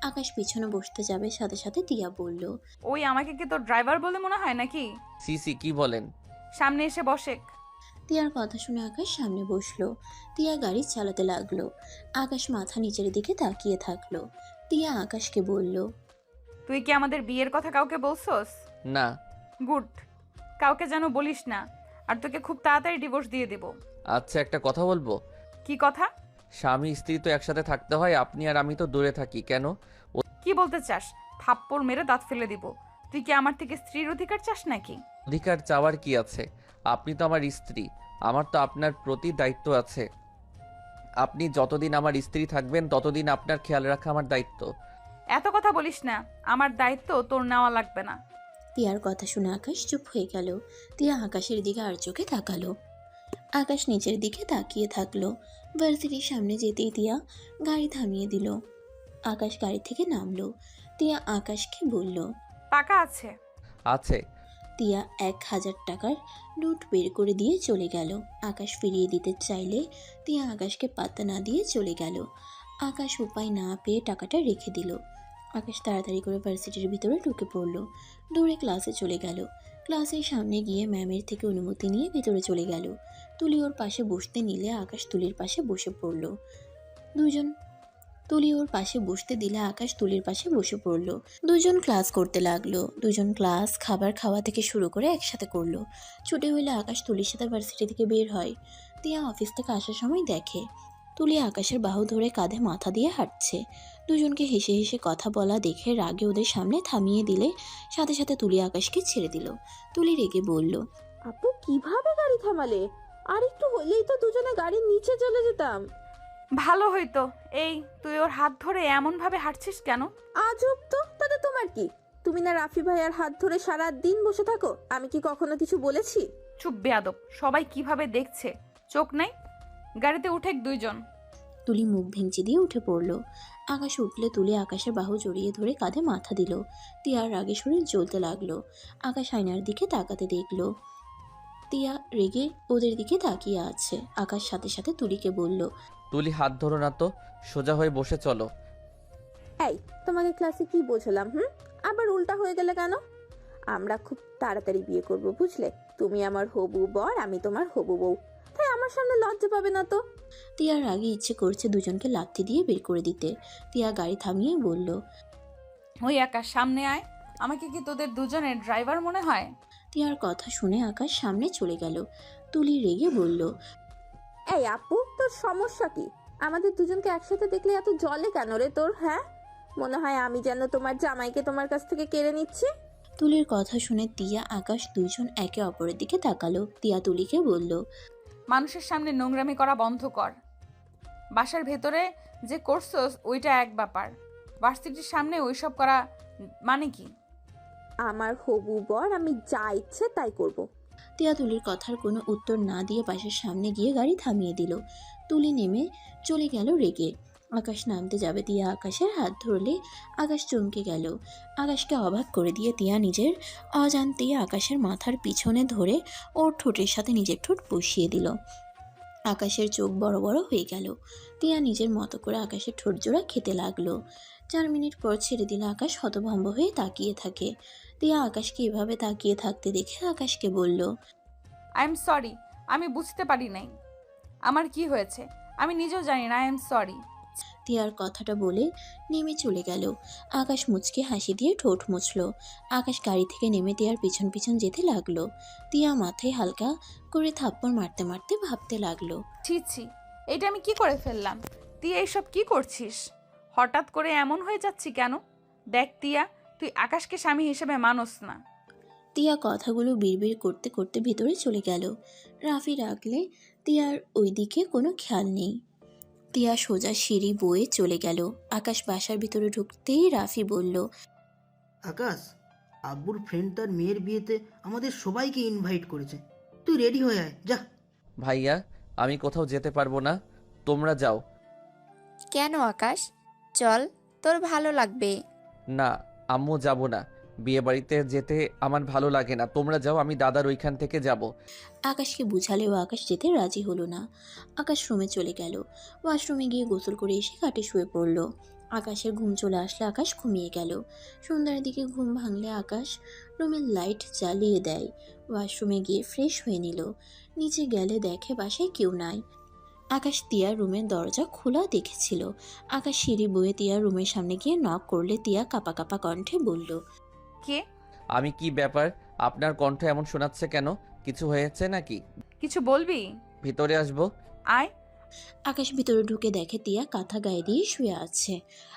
আকাশ পিছনে বসতে যাবে, সাথে সাথে তিয়া বলল, ওই আমাকে কি তোর ড্রাইভার বলে মনে হয় নাকি? সিসি কি বলেন? সামনে এসে বসে। তিয়ার কথা শুনে আকাশ সামনে বসলো। তিয়া গাড়ি চালাতে লাগলো। আকাশ মাথা নিচের দিকে তাকিয়ে থাকলো। তিয়া আকাশকে বলল, তুই কি আমাদের বিয়ের কথা কাউকে বলছস? না। গুড, কাউকে যেন বলিস না, আর তোকে খুব তাড়াতাড়ি ডিভোর্স দিয়ে দেব। আচ্ছা, একটা কথা বলবো? কি কথা? স্বামী স্ত্রী তো একসাথে থাকতে হয়, আপনি আর আমি তো দূরে থাকি কেন? কি বলতে চাস? থাপ্পড় মেরে দাঁত ফেলে দিব। তুই কি আমার থেকে স্ত্রীর অধিকার চাস নাকি? অধিকার চাওয়ার কি আছে? আপনি তো আমার স্ত্রী, আমার তো আপনার প্রতি দায়িত্ব আছে। আপনি যতদিন আমার স্ত্রী থাকবেন ততদিন আপনার খেয়াল রাখা আমার দায়িত্ব। এত কথা বলিস না, আমার দায়িত্ব তোর নেওয়া লাগবে না। তিয়ার কথা শুনে আকাশ চুপ হয়ে গেল। তিয়া আকাশের দিকে আর চোখে তাকালো। আকাশ নিচের দিকে তাকিয়ে থাকলো। ভার্সিটির সামনে যেতেই তিয়া গাড়ি থামিয়ে দিল। আকাশ গাড়ি থেকে নামলো। তিয়া আকাশকে বলল, টাকা আছে? আছে। তিয়া 1000 টাকার নোট বের করে দিয়ে চলে গেল। আকাশ ফিরিয়ে দিতে চাইলে তিয়া আকাশকে পাত্তা না দিয়ে চলে গেল। আকাশ উপায় না পেয়ে টাকাটা রেখে দিল। আকাশ তাড়াতাড়ি করে ভার্সিটির ভিতরে ঢুকে পড়ল। দৌড়ে ক্লাসে চলে গেল। ক্লাসের সামনে গিয়ে ম্যামের থেকে অনুমতি নিয়ে ভিতরে চলে গেল। তুলি ওর পাশে বসতে নিলে আকাশ তুলির পাশে বসে পড়ল। তুলি ওর পাশে বসতে দিলে আকাশ তুলির পাশে বসে পড়ল। দুজন ক্লাস করতে লাগলো। দুজন ক্লাস খাবার খাওয়া থেকে শুরু করে একসাথে করলো। ছুটি হইলে আকাশ তুলির সাথে ভার্সিটি থেকে বের হয়। তিয়া অফিস থেকে আসার সময় দেখে তুলি আকাশের বাহু ধরে কাঁধে মাথা দিয়ে হাঁটছে। দুজনকে হেসে হেসে কথা বলা দেখে রাগে ওদের সামনে থামিয়ে দিলে সাথে সাথে তুলি আকাশকে ছেড়ে দিল। তুলি রেগে বলল, আপু কিভাবে গাড়ি থামালে? আর একটু হলেই তো দুজনে গাড়ির নিচে চলে যেতাম। ভালো হইতো। এই তুই ওর হাত ধরে এমন ভাবে হাঁটছিস কেন? আজব তো, তাতে তোমার কি? তুমি না রাফি ভাইয়ার হাত ধরে সারা দিন বসে থাকো, আমি কি কখনো কিছু বলেছি? চুপ বেয়াদব, সবাই কিভাবে দেখছে, চোখ নাই? গাড়িতে উঠে দুইজন। তুলি মুখ ভেঙচি দিয়ে উঠে পড়ল। আকাশ উঠলে তুলি আকাশের বাহু জড়িয়ে ধরে কাঁধে মাথা দিল। তিয়ার রাগে শরীর জ্বলতে লাগলো। আকাশ আয়নার দিকে তাকাতে দেখলো তিয়া রেগে ওদের দিকে তাকিয়ে আছে। আকাশ সাথে সাথে তুলিকে বলল, তুলি হাত ধরো না তো, সোজা হয়ে বসে চলো। এই, তোমাকে ক্লাসে কি বোঝালাম? আবার উল্টা হয়ে গেলে কেন? আমরা খুব তাড়াতাড়ি বিয়ে করব, বুঝলে? তুমি আমার হবু বর, আমি তোমার হবু বউ। তাই আমার সামনে লজ্জা পাবে না তো। তিয়ার আগে ইচ্ছে করছে দুজনকে লাথি দিয়ে বের করে দিতে। তিয়া গাড়ি থামিয়ে বলল, ওই আকাশ সামনে আয়। আমাকে কি তোদের দুজনের ড্রাইভার মনে হয়? তিয়ার কথা শুনে আকাশ সামনে চলে গেল। তুলি রেগে বলল, এই আপু, তোর সমস্যা কি? আমাদের দুজনকে একসাথে দেখলে এত জলে কেন রে তোর? মনে হয় আমি যেন তোমার জামাইকে তোমার কাছ থেকে কেড়ে নিচ্ছি? তুলির কথা শুনে তিয়া আকাশ দুজন একে অপরের দিকে তাকালো। তিয়া তুলিকে বলল, মানুষের সামনে নোংরামি করা বন্ধ কর। বাসার ভেতরে যে করছস ওইটা এক ব্যাপার, ভার্সিটির সামনে ওইসব করা মানে কি? আমার হবু বর, আমি যা ইচ্ছে তাই করব। তিয়া তুলির কথার কোনো উত্তর না দিয়ে পাশের সামনে গিয়ে গাড়ি থামিয়ে দিল। তুলি নেমে চলে গেল রেগে। আকাশ নামতে যাবে, তিয়া আকাশের হাত ধরলে আকাশ চমকে গেল। আকাশকে অবাক করে দিয়ে তিয়া নিজের অজান্তে আকাশের মাথার পিছনে ধরে ওর ঠোঁটের সাথে নিজের ঠোঁট বসিয়ে দিল। আকাশের চোখ বড় বড় হয়ে গেল। তিয়া নিজের মতো করে আকাশের ঠোঁট জোড়া খেতে লাগলো। 4 মিনিট পর ছেড়ে দিলে আকাশ হতভম্ব হয়ে তাকিয়ে থাকে। তিয়া আকাশকে এভাবে তাকিয়ে থাকতে দেখে আকাশকে বলল, আই এম সরি, আমি বুঝতে পারি নাই আমার কি হয়েছে, আমি নিজেও জানি না। I am sorry. তিয়ার কথাটা বলে নেমে চলে গেল। আকাশ মুচকে হাসি দিয়ে ঠোঁট মুছল। আকাশ গাড়ি থেকে নেমে তিয়ার পিছন পিছন যেতে লাগলো। তিয়া মাথায় হালকা করে থাপ্পড় মারতে মারতে ভাবতে লাগলো, ছি ছি, এটা আমি কি করে ফেললাম? তুই এইসব কি করছিস? হঠাৎ করে এমন হয়ে যাচ্ছি কেন? দেখ তিয়া, তুই আকাশকে স্বামী হিসেবে মানস না। তিয়া কথাগুলো বিড়বিড় করতে করতে ভিতরে চলে গেল। রাফি ডাকলে তিয়ার ওই দিকে কোনো খেয়াল নেই। তিয়া সোজা সিঁড়ি বয়ে চলে গেল। আকাশ বাসার ভিতরে ঢুকতেই রাফি বলল, আকাশ, আব্বুর ফ্রেন্ড তার মেয়ের বিয়েতে আমাদের সবাইকে ইনভাইট করেছে, তুই রেডি হয়ে আয় যা। ভাইয়া, আমি কোথাও যেতে পারবো না, তোমরা যাও। কেন আকাশ? চল, তোর ভালো লাগবে। না আম্মু, যাব না। বিয়ে বাড়িতে যেতে আমার ভালো লাগে না, তোমরা যাও, আমি দাদার ওইখান থেকে যাব। আকাশকে বুঝালেও আকাশ যেতে রাজি হলো না। আকাশ রুমে চলে গেল। ওয়াশরুমে গিয়ে গোসল করে এসে খাটে শুয়ে পড়ল। আকাশের ঘুম চলে আসলে আকাশ ঘুমিয়ে গেল। সন্ধ্যার দিকে ঘুম ভাঙলে আকাশ রুমের লাইট জ্বালিয়ে দেয়। ওয়াশরুমে গিয়ে ফ্রেশ হয়ে নিল। নিচে গেলে দেখে বাসায় কেউ নাই। আকাশ তিয়ার রুমের দরজা খোলা দেখেছিল। আকাশ সিঁড়ি বয়ে তিয়ার রুমের সামনে গিয়ে নক করলে তিয়া কাঁপা কাঁপা কণ্ঠে বলল, কে? আমি কি ব্যাপার, আপনার কণ্ঠ এমন শোনাচ্ছে কেন? কিছু হয়েছে নাকি? কিছু বলবি? ভিতরে আসবো? আয়। আকাশ ভিতরে ঢুকে দেখে তিয়া কাঁথা গায়ে দিয়ে শুয়ে আছে।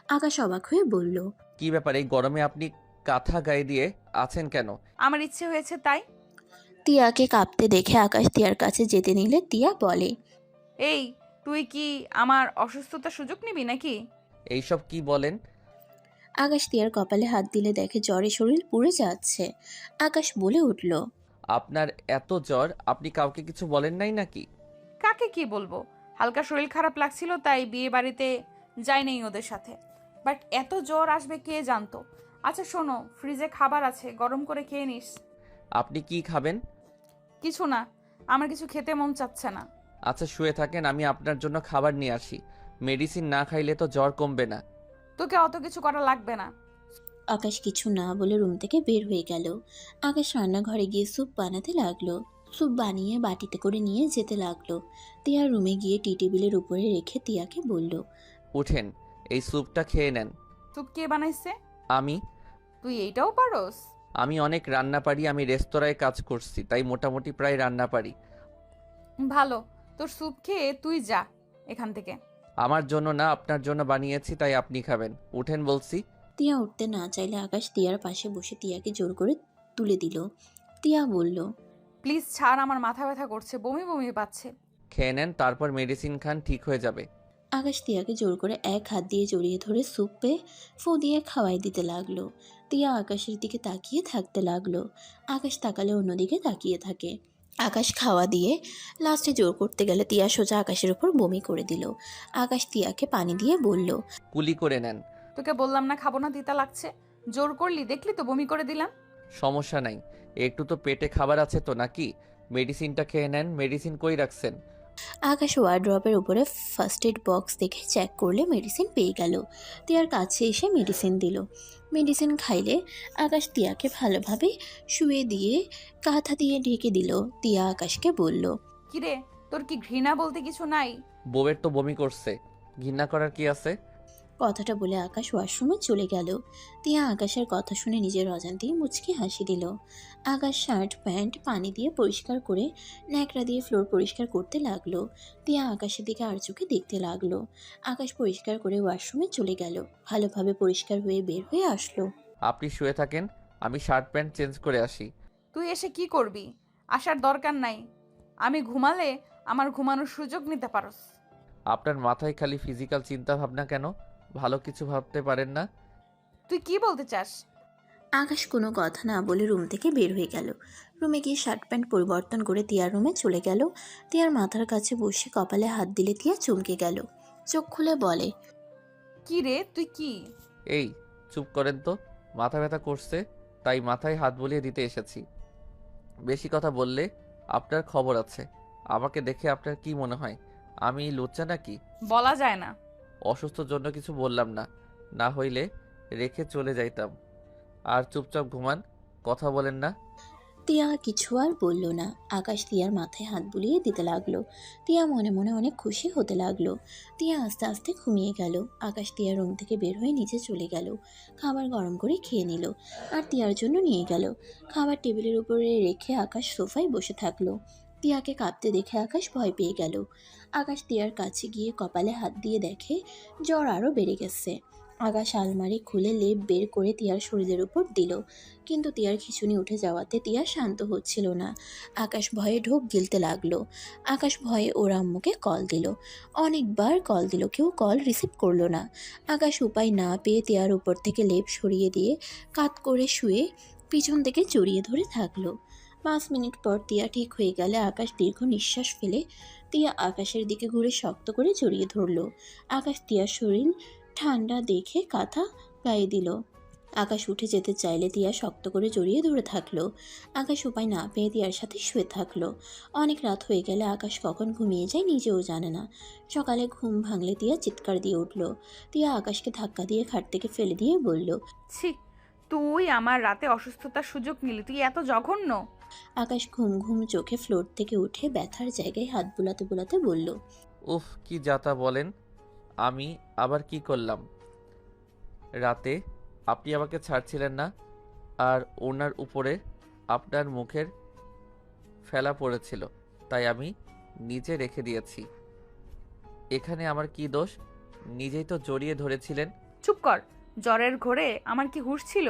আকাশ অবাক হয়ে বলল, কি ব্যাপার, এই গরমে আপনি কাঁথা গায়ে দিয়ে আছেন কেন? আমার ইচ্ছে হয়েছে তাই। তিয়াকে কাঁপতে দেখে আকাশ তিয়ার কাছে যেতে নিলে তিয়া বলে, এই, তুই কি আমার অসুস্থতার সুযোগ নিবি নাকি? এইসব কি বলেন? আকাশ তিয়ার কপালে হাত দিলে দেখে জ্বরে শরীর পুড়ে যাচ্ছে। আকাশ বলে উঠল, আপনার এত জ্বর, আপনি কাউকে কিছু বলেন নাই নাকি? কাকে কি বলবো, হালকা শরীর খারাপ লাগছিল তাই বিয়ে বাড়িতে যাই নাই ওদের সাথে। বাট এত জ্বর আসবে কে জানতো। আচ্ছা শোনো, ফ্রিজে খাবার আছে, গরম করে খেয়ে নিস। আপনি কি খাবেন? কিছু না, আমার কিছু খেতে মন চাচ্ছে না। আচ্ছা শুয়ে থাকেন, আমি আপনার জন্য খাবার নিয়ে আসি। মেডিসিন না খাইলে তো জ্বর কমবে না। তোকে অত কিছু করা লাগবে না। আকাশ কিছু না বলে রুম থেকে বের হয়ে গেল। আকাশ রান্নাঘরে গিয়ে স্যুপ বানাতে লাগলো। স্যুপ বানিয়ে বাটিতে করে নিয়ে যেতে লাগলো। তিয়া রুমে গিয়ে টি টেবিলের উপরে রেখে তিয়াকে বলল, উঠেন, এই স্যুপটা খেয়ে নেন। তুই কে বানাইছে? আমি তুই এইটাও পারোস? আমি অনেক রান্না পারি, আমি রেস্তোরাঁয় কাজ করছি, তাই মোটামুটি প্রায় রান্না পারি। ভালো, তোর স্যুপ খেয়ে তুই যা এখান থেকে। আমার জন্য না, আপনার জন্য বানিয়েছি, তাই আপনি খাবেন। উঠেন বলছি। তিয়া উঠতে না চাইলে আকাশ তিয়ার পাশে বসে তিয়াকে জোর করে তুলে দিল। তিয়া বলল, প্লিজ ছাড়, আমার মাথা ব্যথা করছে, বমি বমি পাচ্ছে। খেয়ে নেন, তারপর মেডিসিন খান, ঠিক হয়ে যাবে। আকাশ তিয়াকে জোর করে এক হাত দিয়ে জড়িয়ে ধরে স্যুপে ফু দিয়ে খাওয়াই দিতে লাগলো। তিয়া আকাশের দিকে তাকিয়ে থাকতে লাগলো। আকাশ তাকালে অন্যদিকে তাকিয়ে থাকে। আকাশ খাওয়া দিয়ে লাস্টে জোর করতে গেলে তিয়া সোজা আকাশের উপর বমি করে দিল। আকাশ তিয়াকে পানি দিয়ে বলল, কুলি করে নেন। তোকে বললাম না খাবো না, তিতা লাগছে। জোর করলি, দেখলি তো বমি করে দিলাম। সমস্যা নাই, একটু তো পেটে খাবার আছে তো নাকি? মেডিসিনটা খেয়ে নেন। মেডিসিন কই রাখছেন? আকাশ ওয়ার্ড্রপের উপরে ফার্স্ট এড বক্স দেখে চেক করলে মেডিসিন পেয়ে গেল। তিয়ার কাছে এসে মেডিসিন দিল। মেডিসিন খাইলে আকাশ তিয়াকে ভালোভাবে শুয়ে দিয়ে কাঁথা দিয়ে ঢেকে দিল। তিয়া আকাশকে বলল, কিরে, তোর কি ঘৃণা বলতে কিছু নাই? বউয়ের তো বমি করছে, ঘৃণা করার কি আছে? কথাটা বলে আকাশ ওয়াশরুমে চলে গেল। তিয়া আকাশের কথা শুনে নিজের অজান্তেই মুচকি হাসি দিল। আকাশ শার্ট প্যান্ট পানি দিয়ে পরিষ্কার করে ন্যাকড়া দিয়ে ফ্লোর পরিষ্কার করতে লাগলো। তিয়া আকাশের দিকে আর চোখে দেখতে লাগলো। আকাশ পরিষ্কার করে ওয়াশরুমে চলে গেল। ভালোভাবে পরিষ্কার হয়ে বের হয়ে আসলো। আপনি শুয়ে থাকেন, আমি শার্ট প্যান্ট চেঞ্জ করে আসি। তুই এসে কি করবি? আসার দরকার নাই। আমি ঘুমালে আমার ঘুমানোর সুযোগ নিতে পারোস। আপনার মাথায় খালি ফিজিক্যাল চিন্তা ভাবনা কেন? ভালো কিছু ভাবতে পারেন না? তুই কি বলতে চাস? আকাশ কোনো কথা না বলে রুম থেকে বের হয়ে গেল। রুমে গিয়ে শার্ট প্যান্ট পরিবর্তন করে তিয়ার রুমে চলে গেল। তিয়ার মাথার কাছে বসে কপালে হাত দিলে তিয়া চমকে গেল। চোখ খুলে বলে, কি রে, তুই কি? এই চুপ করেন তো, মাথা ব্যথা করছে তাই মাথায় হাত বুলিয়ে দিতে এসেছি। বেশি কথা বললে আপনার খবর আছে। আমাকে দেখে আপনার কি মনে হয় আমি লুচ্চা নাকি? বলা যায় না। অসুস্থর জন্য কিছু বললাম না, না হইলে রেখে চলে যাইতাম। আর চুপচাপ ঘুমান, কথা বলেন না। তিয়া কিছু আর বলল না। আকাশ তিয়ার মাথায় হাত বুলিয়ে দিতে লাগলো। তিয়া মনে মনে অনেক খুশি হতে লাগলো। তিয়া আস্তে আস্তে ঘুমিয়ে গেল। আকাশ তিয়ার রুম থেকে বের হয়ে নিচে চলে গেল। খাবার গরম করে খেয়ে নিল আর তিয়ার জন্য নিয়ে গেল। খাবার টেবিলের উপরে রেখে আকাশ সোফায় বসে থাকলো। তিয়াকে কাঁপতে দেখে আকাশ ভয় পেয়ে গেল। আকাশ তিয়ার কাছে গিয়ে কপালে হাত দিয়ে দেখে জ্বর আরও বেড়ে গেছে। আকাশ আলমারি খুলে লেপ বের করে তিয়ার শরীরের উপর দিল, কিন্তু তিয়ার খিঁচুনি উঠে যাওয়াতে তিয়া শান্ত হচ্ছিল না। আকাশ ভয়ে ঢোক গিলতে লাগলো। আকাশ ভয়ে ওর আম্মুকে কল দিল। অনেকবার কল দিল, কেউ কল রিসিভ করলো না। আকাশ উপায় না পেয়ে তিয়ার উপর থেকে লেপ সরিয়ে দিয়ে কাত করে শুয়ে পিছন থেকে জড়িয়ে ধরে থাকলো। 5 মিনিট পর তিয়া ঠিক হয়ে গেলে আকাশ দীর্ঘ নিঃশ্বাস ফেলে তিয়া আকাশের দিকে ঘুরে শক্ত করে জড়িয়ে ধরলো। আকাশ তিয়ার শরীর ঠান্ডা দেখে কাঁথা গায়ে দিল। আকাশ উঠে যেতে চাইলে তিয়া শক্ত করে জড়িয়ে ধরে থাকলো। আকাশ উপায় না পেয়ে তিয়ার সাথে শুয়ে থাকলো। অনেক রাত হয়ে গেলে আকাশ কখন ঘুমিয়ে যায় নিজেও জানে না। সকালে ঘুম ভাঙলে তিয়া চিৎকার দিয়ে উঠল। তিয়া আকাশকে ধাক্কা দিয়ে খাট থেকে ফেলে দিয়ে বলল, ছি, তুই আমার রাতে অসুস্থতার সুযোগ নিলি, তুই এত জঘন্য। আকাশ ঘুম ঘুম চোখে ফ্লোর থেকে উঠে ব্যথার জায়গায় হাত বুলাতে বুলাতে বলল, উফ, কি যাতা বলেন। আমি আবার কি করলাম? রাতে আপনি আমাকে ছাড়ছিলেন না, আর ওনার উপরে আপনার মুখের ফেলা পড়েছিল, তাই আমি নিচে রেখে দিয়েছি। এখানে আমার কি দোষ? নিজেই তো জড়িয়ে ধরেছিলেন। চুপ কর। জ্বরের ঘোরে আমার কি হুঁশ ছিল?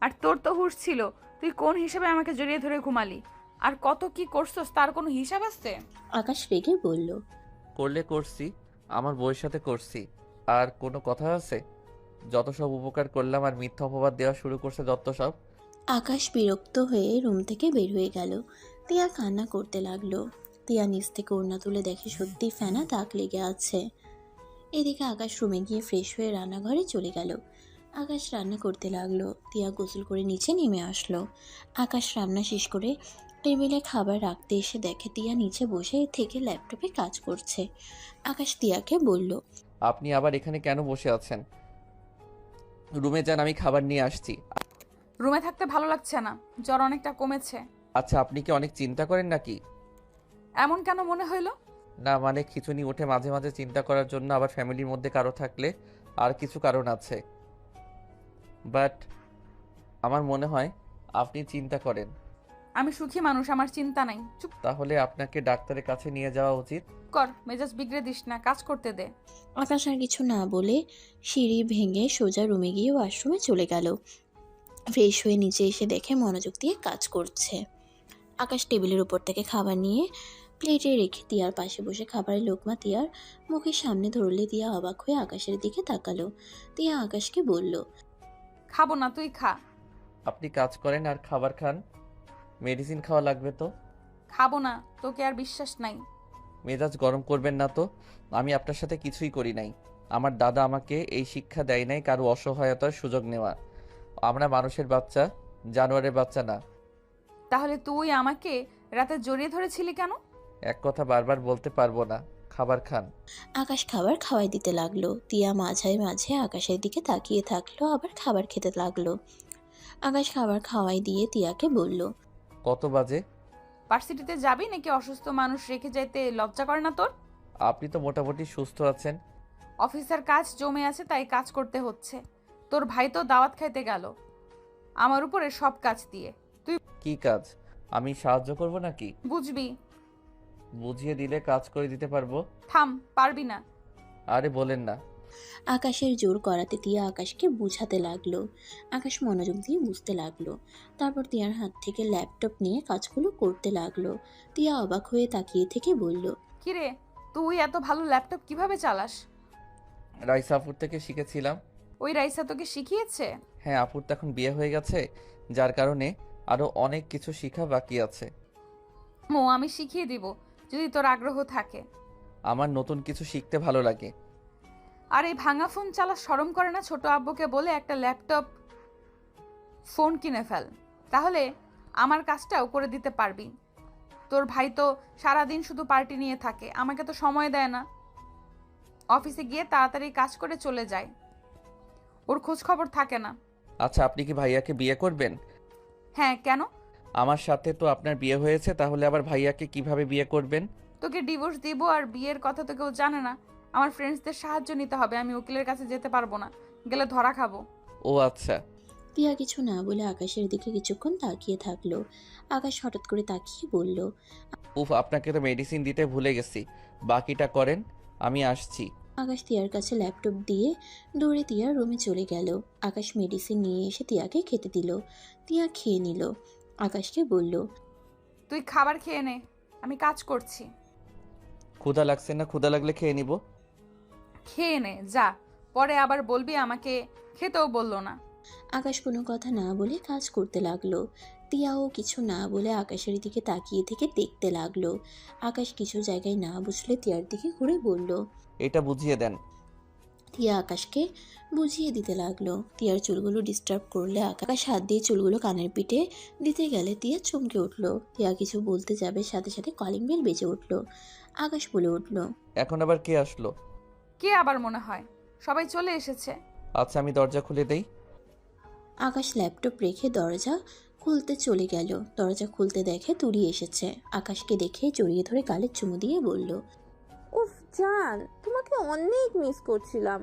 আর তোর তো হুঁশ ছিল। তুই কোন হিসেবে আমাকে জড়িয়ে ধরে ঘুমালি? আর কত কি করছস তার কোনো হিসাব আছে? আকাশ রেগে বলল, করলে করছি, আমার বউয়ের সাথে করছি। আর কোনো কথা আছে? যত সব উপকার করলাম আর মিথ্যা অপবাদ দেওয়া শুরু করছে যত সব। আকাশ বিরক্ত হয়ে রুম থেকে বের হয়ে গেল। তিয়া কান্না করতে লাগলো। তিয়া নিচ থেকে ওড়না তুলে দেখে সত্যি ফেনা দাগ লেগে আছে। এদিকে আকাশ রুমে গিয়ে ফ্রেশ হয়ে রান্নাঘরে চলে গেল। আকাশ রান্না করতে লাগলো। তিয়া গোসল করে নিচে নেমে আসলো। আকাশ রান্না শেষ করে টেবিলে খাবার রাখতে এসে দেখে তিয়া নিচে বসে থেকে ল্যাপটপে কাজ করছে। আকাশ তিয়াকে বলল, আপনি আবার এখানে কেন বসে আছেন? রুমে যান, আমি খাবার নিয়ে আসছি। রুমে থাকতে ভালো লাগছে না, জ্বর অনেকটা কমেছে। আচ্ছা, আপনি কি অনেক চিন্তা করেন নাকি? এমন কেন মনে হইল? না মানে খিঁচুনি ওঠে মাঝে মাঝে চিন্তা করার জন্য, আবার ফ্যামিলির মধ্যে কারো থাকলে আর কিছু কারণ আছে। বাট আমার মনে হয় আপনি চিন্তা করেন। আমি সুখী মানুষ, আমার চিন্তা নাই। চুপ তাহলে আপনাকে ডাক্তারের কাছে নিয়ে যাওয়া উচিত। কর, মেজাজ বিগড়ে দিস না, কাজ করতে দে। আকাশ আর কিছু না বলে সিঁড়ি ভেঙে সোজা রুমে গিয়ে ওয়াশরুমে চলে গেল। ফ্রেশ হয়ে নিচে এসে দেখে মনোযোগ দিয়ে কাজ করছে। আকাশ টেবিলের উপর থেকে খাবার নিয়ে প্লেটে রেখে তিয়ার পাশে বসে খাবারের লোকমা তিয়ার মুখের সামনে ধরলে তিয়া অবাক হয়ে আকাশের দিকে তাকালো। তিয়া আকাশকে বলল, খাবো না, তুই খা। আপনি কাজ করেন আর খাবার খান, মেডিসিন খাওয়া লাগবে তো। খাবো না, তোকে আর বিশ্বাস নাই। মেজাজ গরম করবেন না তো, আমি আপনার সাথে কিছুই করি নাই। আমার দাদা আমাকে এই শিক্ষা দেয় নাই কারো অসহায়তার সুযোগ নেওয়া। আমরা মানুষের বাচ্চা, জানোয়ারের বাচ্চা না। তাহলে তুই আমাকে রাতে জড়িয়ে ধরেছিলি কেন? এক কথা বারবার বলতে পারবো না, খাবার খান। আকাশ খাবার খাওয়াই দিতে লাগলো। তিয়া মাঝে মাঝে আকাশের দিকে তাকিয়ে থাকলো, আবার খাবার খেতে লাগলো। আকাশ খাবার খাওয়াই দিয়ে তিয়াকে বলল, কত বাজে? ভার্সিটিতে যাবি নাকি? অসুস্থ মানুষ রেখে যাইতে লজ্জা করে না তোর? আপনি তো মোটামুটি সুস্থ আছেন। অফিসের কাজ জমে আছে তাই কাজ করতে হচ্ছে। তোর ভাই তো দাওয়াত খাইতে গেল আমার উপরে সব কাজ দিয়ে। তুই কি কাজ? আমি সাহায্য করব নাকি? বুঝবি। বুঝিয়ে দিলে কাজ করে দিতে পারবো। থাম, পারবি না। আরে বলেন না। আকাশের জোর করাতে তিয়া আকাশকে বুঝাতে লাগলো। আকাশ মনোযোগ দিয়ে বুঝতে লাগলো। তারপর তিয়ার হাত থেকে ল্যাপটপ নিয়ে কাজগুলো করতে লাগলো। তিয়া অবাক হয়ে তাকিয়ে থেকে বলল, কিরে, তুই এত ভালো ল্যাপটপ কিভাবে চালাস? রাইসা আপুর থেকে শিখেছিলাম। ওই রাইসা তোকে শিখিয়েছে? হ্যাঁ, আপুর তো এখন বিয়ে হয়ে গেছে, যার কারণে আরো অনেক কিছু শেখা বাকি আছে। আমি শিখিয়ে দিব যদি তোর আগ্রহ থাকে। আমার নতুন কিছু শিখতে ভালো লাগে। আর এই ভাঙা ফোন চালা শরম করে না? ছোট আব্বুকে বলে একটা ল্যাপটপ ফোন কিনে ফেল, তাহলে আমার কাজটাও করে দিতে পারবি। তোর ভাই তো সারাদিন শুধু পার্টি নিয়ে থাকে, আমাকে তো সময় দেয় না। অফিসে গিয়ে তাড়াতাড়ি কাজ করে চলে যায়, ওর খোঁজ খবর থাকে না। আচ্ছা, আপনি কি ভাইয়াকে বিয়ে করবেন? হ্যাঁ, কেন? আমার সাথে তো আপনার বিয়ে হয়েছে, তাহলে আবার ভাইয়াকে কিভাবে বিয়ে করবেন? তোকে ডিভোর্স দিব, আর বিয়ের কথা তো কেউ জানে না। আমার ফ্রেন্ডসদের সাহায্য নিতে হবে, আমি উকিলের কাছে যেতে পারবো না, গেলে ধরা খাবো। ও আচ্ছা। তিয়া কিছু না বলে আকাশের দিকে কিছুক্ষণ তাকিয়ে থাকলো। আকাশ হঠাৎ করে তাকিয়ে বলল, উফ, আপনাকে তো মেডিসিন দিতে ভুলে গেছি, বাকিটা করেন, আমি আসছি। আকাশ তিয়ার কাছে ল্যাপটপ দিয়ে দৌড়ে তিয়ার রুমে চলে গেল। আকাশ মেডিসিন নিয়ে এসে তিয়াকে খেতে দিল। তিয়া খেয়ে নিল। আকাশকে বলল, তুই খাবার খেয়ে নে, আমি কাজ করছি। ক্ষুধা লাগছে না? ক্ষুধা লাগলে খেয়ে নিব। খেয়ে নে যা, পরে আবার বলবি আমাকে খেতেও বললো না। আকাশ কোনো কথা না বলে কাজ করতে লাগলো। তিয়াও কিছু না বলে আকাশের দিকে তাকিয়ে থেকে দেখতে লাগলো। আকাশ কিছু জায়গায় না বুঝলে তিয়ার দিকে ঘুরে বলল, এটা বুঝিয়ে দেন। টিয়া আকাশকে বুঝিয়ে দিতে লাগলো। টিয়ার চুলগুলো ডিস্টার্ব করলে আকাশ হাত দিয়ে চুলগুলো কানের পিঠে দিতে গেলে টিয়া চমকে উঠলো। টিয়া কিছু বলতে যাবে, সাথে সাথে কলিং বেল বেজে উঠলো। আকাশ বলে উঠলো, এখন আবার কে আসলো? কে আবার মনে হয়? সবাই চলে এসেছে। আচ্ছা, আমি দরজা খুলে দেই। আকাশ ল্যাপটপ রেখে দরজা খুলতে চলে গেল। দরজা খুলতে দেখে তুলি এসেছে। আকাশকে দেখে জড়িয়ে ধরে গালে চুমু দিয়ে বলল, উফ জান, তোমাকে অনেক মিস করছিলাম।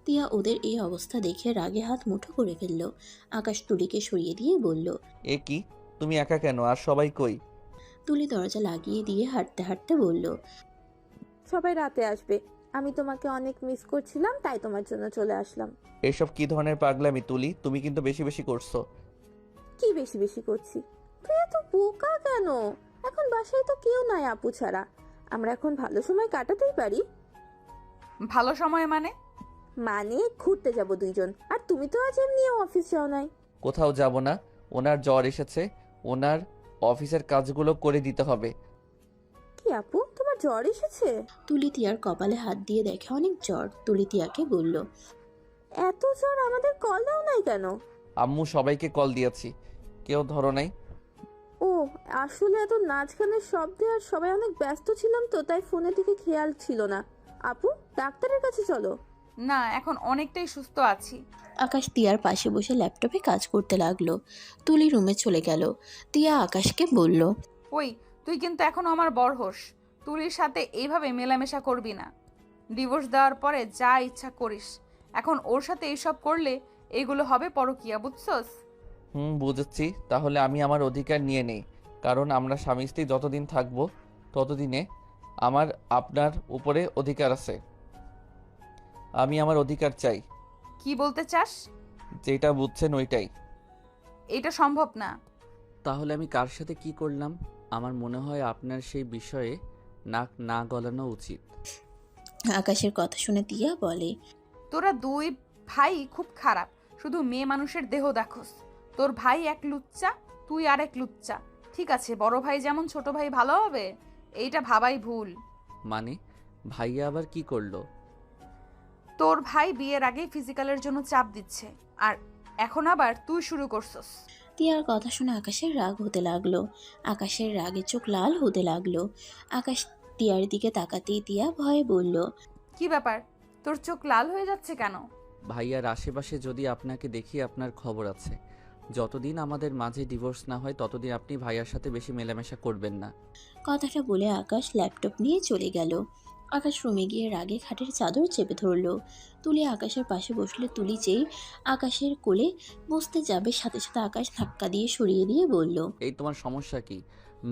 টিয়া ওদের এই অবস্থা দেখে রাগে হাত মুঠো করে ফেলল। আকাশ তুলিকে সরিয়ে দিয়ে বলল, এ কি, তুমি একা কেন? আর সবাই কই? তুলি দরজা লাগিয়ে দিয়ে হাঁটতে হাঁটতে বলল, সবাই রাতে আসবে, আমি তোমাকে অনেক মিস করছিলাম, তাই তোমার জন্য চলে আসলাম। এসব কি ধরনের পাগলামি তুলি? তুমি কিন্তু বেশি বেশি করছো। কি বেশি বেশি করছি? তুই এত বোকা কেন? এখন বাসায় তো কেউ নাই আপু ছাড়া, আমরা এখন ভালো সময় কাটাতেই পারি। ভালো সময় মানে? মানে ঘুরতে যাব দুইজন, আর তুমি তো আজ এমনিও অফিস যাও নাই। কোথাও যাব না। ওনার জ্বর এসেছে, ওনার অফিসের কাজগুলো করে দিতে হবে। কি আপু, তোমার জ্বর এসেছে? তুলি টিয়ার কপালে হাত দিয়ে দেখে অনেক জ্বর। তুলি টিয়াকে বলল, এত জ্বর, আমাদের কল দাও নাই কেন? আম্মু সবাইকে কল দিয়েছি, কেউ ধরো নাই। ও আসলে এত নাচ গানের শব্দে আর সবাই অনেক ব্যস্ত ছিলাম তো, তাই ফোনের দিকে খেয়াল ছিল না। আপু, ডাক্তারের কাছে চলো। না, এখন অনেকটাই সুস্থ আছি। আকাশ টিয়ার পাশে বসে ল্যাপটপে কাজ করতে লাগলো। তুলি রুমে চলে গেল। টিয়া আকাশকে বলল, ওই, তুই কিন্তু এখনো আমার বড় হোস। তুলির সাথে এইভাবে মেলামেশা করবি না। ডিভোর্স দেওয়ার পরে যা ইচ্ছা করিস, এখন ওর সাথে এইসব করলে এগুলো হবে পরকিয়া, বুঝছস? বুঝেছি। তাহলে আমি আমার অধিকার নিয়ে নেই, কারণ আমরা স্বামী স্ত্রী যতদিন থাকবো ততদিনে আমার আপনার উপরে অধিকার আছে। আমি আমার অধিকার চাই। কি বলতে চাস? যেটা বুঝছেন ওইটাই। এটা সম্ভব না। তাহলে আমি কার সাথে কি করলাম? আমার মনে হয় আপনার সেই বিষয়ে নাক না গলানো উচিত। আকাশের কথা শুনে টিয়া বলে, তোরা দুই ভাই খুব খারাপ, শুধু মেয়ে মানুষের দেহ দেখোস। তোর ভাই এক লুচ্চা, তুই আর এক লুচ্চা। ঠিক আছে, বড় ভাই যেমন ছোট ভাই ভালো হবে, এইটা ভাবাই ভুল। মানে ভাইয়া আবার কি করলো? তোর ভাই বিয়ের আগেই ফিজিক্যালের জন্য চাপ দিচ্ছে, আর এখন আবার তুই শুরু করছস। টিয়ার কথা শুনে আকাশের রাগ হতে লাগলো। আকাশের রাগে চোখ লাল হতে লাগলো। আকাশ টিয়ার দিকে তাকাতেই টিয়া ভয়ে বলল, কি ব্যাপার, তোর চোখ লাল হয়ে যাচ্ছে কেন? ভাইয়ার আশেপাশে যদি আপনাকে দেখি আপনার খবর আছে। যতদিন আমাদের মাঝে ডিভোর্স না হয় ততদিন আপনি ভাইয়ার সাথে বেশি মেলামেশা করবেন না। কথাটা বলে আকাশ ল্যাপটপ নিয়ে চলে গেল। আকাশ রুমে গিয়ে রাগে খাটের চাদর চেপে ধরলো। তুলি আকাশের পাশে বসলে তুলি যেই আকাশের কোলে বসতে যাবে, সাথে সাথে আকাশ ধাক্কা দিয়ে সরিয়ে দিয়ে বলল, এই তোমার সমস্যা কি?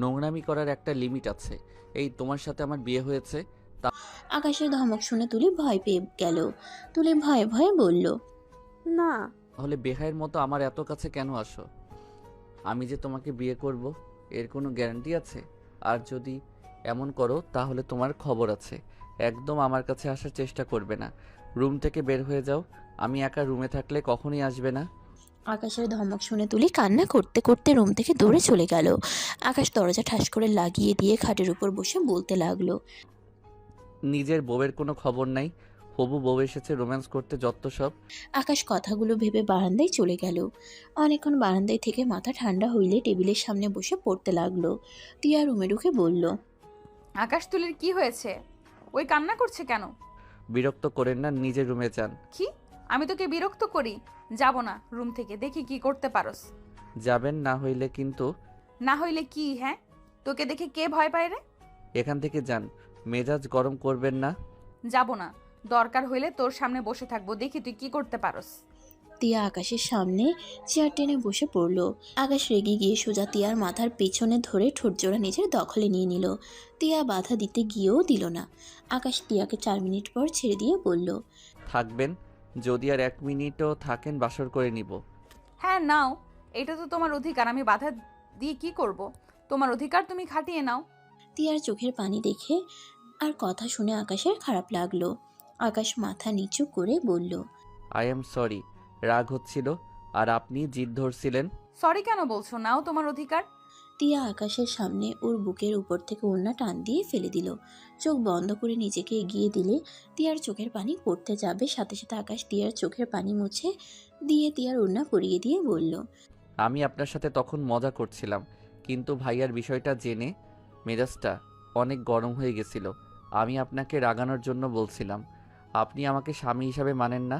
নোংরামি করার একটা লিমিট আছে। এই তোমার সাথে আমার বিয়ে হয়েছে। আকাশের ধমক শুনে তুলি ভয় পেয়ে গেল। তুলি ভয়ে ভয়ে বলল, না। তাহলে বেহায়ের মতো আমার এত কাছে কেন আসো? আমি যে তোমাকে বিয়ে করব এর কোনো গ্যারান্টি আছে? আর যদি এমন করো তাহলে তোমার খবর আছে। একদম আমার কাছে আসার চেষ্টা করবে না। রুম থেকে বের হয়ে যাও। আমি একা রুমে থাকলে কখনোই আসবে না। আকাশের ধমক শুনে তুলি কান্না করতে করতে রুম থেকে দৌড়ে চলে গেল। আকাশ দরজা ঠাস করে লাগিয়ে দিয়ে খাটের উপর বসে বলতে লাগলো, নিজের বউয়ের কোনো খবর নাই, হবু বউ এসেছে রোম্যান্স করতে, যত সব। আকাশ কথাগুলো ভেবে বারান্দায় চলে গেল। অনেকক্ষণ বারান্দায় থেকে মাথা ঠান্ডা হইলে টেবিলের সামনে বসে পড়তে লাগলো। টিয়া রুমে ঢুকে বলল, আকাশ, তুলির কি হয়েছে? ওই কান্না করছে কেন? বিরক্ত করেন না, নিজের রুমে যান। কি? আমি তোকে বিরক্ত করি? যাব না রুম থেকে, দেখি কি করতে পারস। যাবেন না হইলে কিন্তু। না হইলে কি? হ্যাঁ, তোকে দেখে কে ভয় পায় রে? এখান থেকে যান, মেজাজ গরম করবেন না। যাব না, দরকার হইলে তোর সামনে বসে থাকবো, দেখি তুই কি করতে পারস। টিয়া আকাশের সামনে চেয়ার টেনে বসে পড়ল। আকাশ রেগে গিয়ে সোজা টিয়ার মাথার পেছনে ধরে ঠোঁটজোড়া নিজের দখলে নিয়ে নিল। টিয়া বাধা দিতে গিয়েও দিল না। আকাশ টিয়াকে 4 মিনিট পর ছেড়ে দিয়ে বলল, থাকবেন? যদি আর 1 মিনিটও থাকেন বাসর করে নিব। হ্যাঁ নাও, এটা তো তোমার অধিকার, আমি বাধা দিয়ে কি করব? তোমার অধিকার তুমি খাটিয়ে নাও। টিয়ার চোখের পানি দেখে আর কথা শুনে আকাশের খারাপ লাগলো। আকাশ মাথা নিচু করে বলল, আই এম সরি, রাগ হচ্ছিল আর আপনি জিদ ধরছিলেন। সরি কেন বলছো? নাও তোমার অধিকার। তিয়া আকাশের সামনে ওর বুকের উপর থেকে ওড়না টান দিয়ে ফেলে দিল। চোখ বন্ধ করে নিজেকে এগিয়ে দিলে তিয়ার চোখের পানি পড়তে যাবে, সাথে সাথে আকাশ তিয়ার চোখের পানি মুছে দিয়ে তিয়ার ওড়না পরিয়ে দিয়ে বলল, আমি আপনার সাথে তখন মজা করছিলাম, কিন্তু ভাইয়ার বিষয়টা জেনে মেজাজটা অনেক গরম হয়ে গেছিল। আমি আপনাকে রাগানোর জন্য বলছিলাম। আপনি আমাকে স্বামী হিসাবে মানেন না,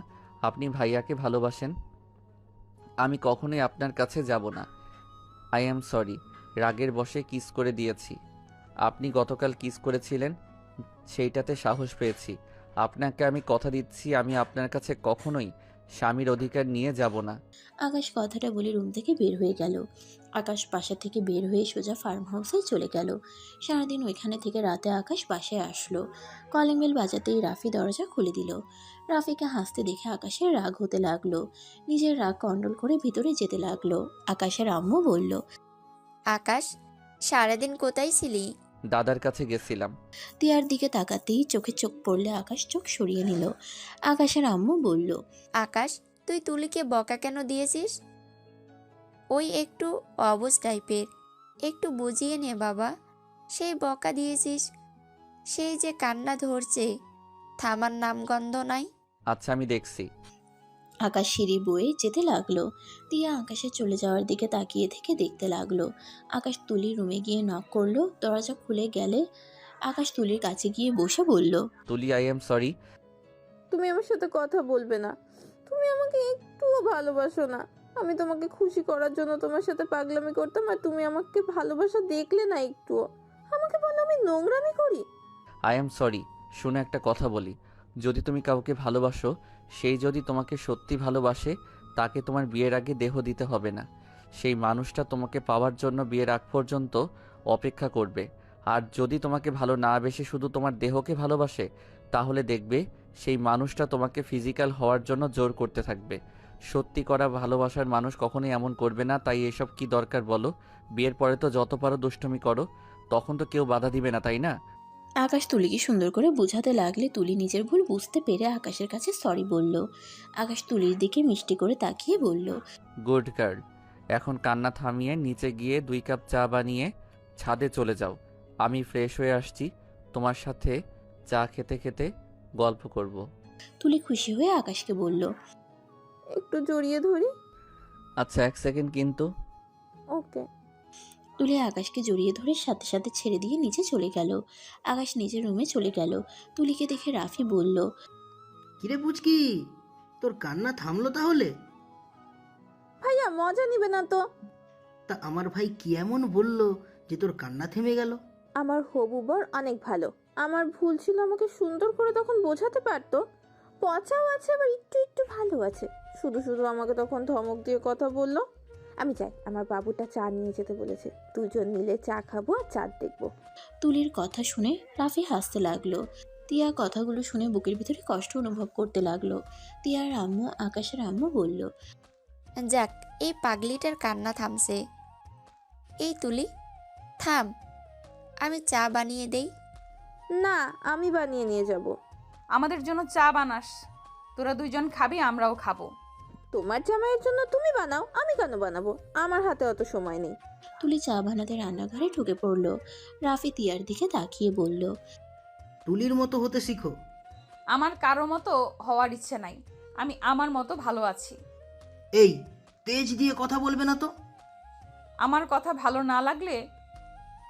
আপনি ভাইয়াকে ভালোবাসেন। আমি কখনোই আপনার কাছে যাব না। আই অ্যাম সরি, রাগের বশে কিস করে দিয়েছি। আপনি গতকাল কিস করেছিলেন, সেইটাতে সাহস পেয়েছি। আপনাকে আমি কথা দিচ্ছি, আমি আপনার কাছে কখনোই স্বামীর অধিকার নিয়ে যাব না। আকাশ কথাটা বলে রুম থেকে বের হয়ে গেল। আকাশ বাসা থেকে বের হয়ে সোজা ফার্ম হাউসে চলে গেল। সারাদিন ওইখানে থেকে রাতে আকাশ বাসায় আসলো। কলিং বেল বাজাতেই রাফি দরজা খুলে দিল। রাফিকে হাসতে দেখে আকাশের রাগ হতে লাগলো। নিজের রাগ কন্ট্রোল করে ভিতরে যেতে লাগলো। আকাশের আম্মু বলল, আকাশ, সারাদিন কোথায় ছিলি? দাদার কাছে গেছিলাম। তিয়ার দিকে তাকাতেই চোখে চোখ পড়লে আকাশ চোখ সরিয়ে নিল। আকাশের আম্মু বলল, আকাশ, তুই তুলিকে বকা কেন দিয়েছিস? ওই একটু অবুঝ টাইপের, একটু বুঝিয়ে নে বাবা। সেই বকা দিয়েছিস, সেই যে কান্না ধরছে, থামার নামগন্ধ নাই। আচ্ছা, আমি দেখছি। আকাশ সিঁড়ি বয়ে যেতে লাগলো। তিয়া আকাশের চলে যাওয়ার দিকে তাকিয়ে থেকে দেখতে লাগলো। আকাশ তুলির রুমে গিয়ে নক করলো। দরজা খুলে গেলে আকাশ তুলির কাছে গিয়ে বসে বলল, তুলি, আই এম সরি। তুমি আমার সাথে কথা বলবে না? তুমি আমাকে একটুও ভালোবাসো না। আমি তোমাকে খুশি করার জন্য তোমার সাথে পাগলামি করতাম, আর তুমি আমাকে ভালোবাসা দেখলে না একটুও। আমাকে বলো আমি নোংরামি করি? I am sorry. শুনে একটা কথা বলি, যদি তুমি কাউকে ভালোবাসো, সেই যদি তোমাকে সত্যি ভালোবাসে, তাকে তোমার বিয়ের আগে দেহ দিতে হবে না। সেই মানুষটা তোমাকে পাওয়ার জন্য বিয়ের আগ পর্যন্ত অপেক্ষা করবে। আর যদি তোমাকে ভালো না বেসে শুধু তোমার দেহকে ভালোবাসে, তাহলে দেখবে সেই মানুষটা তোমাকে ফিজিক্যাল হওয়ার জন্য জোর করতে থাকবে। সত্যি করা ভালোবাসার মানুষ কখনোই এমন করবে না। তাই এসব কি দরকার বলো? বিয়ের পরে তো যত পারো দুষ্টুমি করো, তখন তো কেউ বাধা দিবে না, তাই না? আকাশ তুলিকে সুন্দর করে বোঝাতে লাগলে তুলি নিজের ভুল বুঝতে পেরে আকাশের কাছে সরি বলল। আকাশ তুলির দিকে মিষ্টি করে তাকিয়ে বলল, গুড গার্ল। এখন কান্না থামিয়ে নিচে গিয়ে 2 কাপ চা বানিয়ে ছাদে চলে যাও। আমি ফ্রেশ হয়ে আসছি, তোমার সাথে চা খেতে খেতে গল্প করব। তুলি খুশি হয়ে আকাশকে বলল, একটু জড়িয়ে ধরি? আচ্ছা, 1 সেকেন্ড কিন্তু। ওকে। তুলি আকাশকে জড়িয়ে ধরে সাথে সাথে ছেড়ে দিয়ে নিচে চলে গেল। আকাশ নিজের রুমে চলে গেল। তুলিকে দেখে রাফি বলল, কিরে পুচকি, তোর কান্না থামলো তাহলে? ভাইয়া মজা নিবে না তো? তা আমার ভাই কি এমন বলল যে তোর কান্না থেমে গেল? আমার হবু বর অনেক ভালো। আমার ভুল ছিল, আমাকে সুন্দর করে তখন বোঝাতে পারতো। পচাও আছে, আবার একটু একটু ভালো আছে। শুধু শুধু আমাকে তখন ধমক দিয়ে কথা বললো। আমি যাই, আমার বাবুটা চা নিয়ে যেতে বলেছে। দুজন মিলে চা খাবো আর চাঁদ দেখবো। তুলির কথা শুনে রাফি হাসতে লাগলো। তিয়া কথাগুলো শুনে বুকের ভিতরে কষ্ট অনুভব করতে লাগলো। তিয়ার আম্মু আকাশের আম্মু বলল, যাক, এই পাগলিটার কান্না থামছে। এই তুলি, থাম, আমি চা বানিয়ে দেই। না, আমি বানিয়ে নিয়ে যাব। আমাদের জন্য চা বানাস, তোরা 2 জন খাবি, আমরাও খাবো। তোমার জামাইয়ের জন্য তুমি বানাও, আমি কেন বানাবো? আমার হাতে অত সময় নেই। তুলি চা বানাতে রান্নাঘরে ঢুকে পড়ল। রাফি তিয়ার দিকে তাকিয়ে বলল, তুলির মতো হতে শিখো। আমার কারো মতো হওয়ার ইচ্ছে নাই, আমি আমার মতো ভালো আছি। এই, তেজ দিয়ে কথা বলবে না তো। আমার কথা ভালো না লাগলে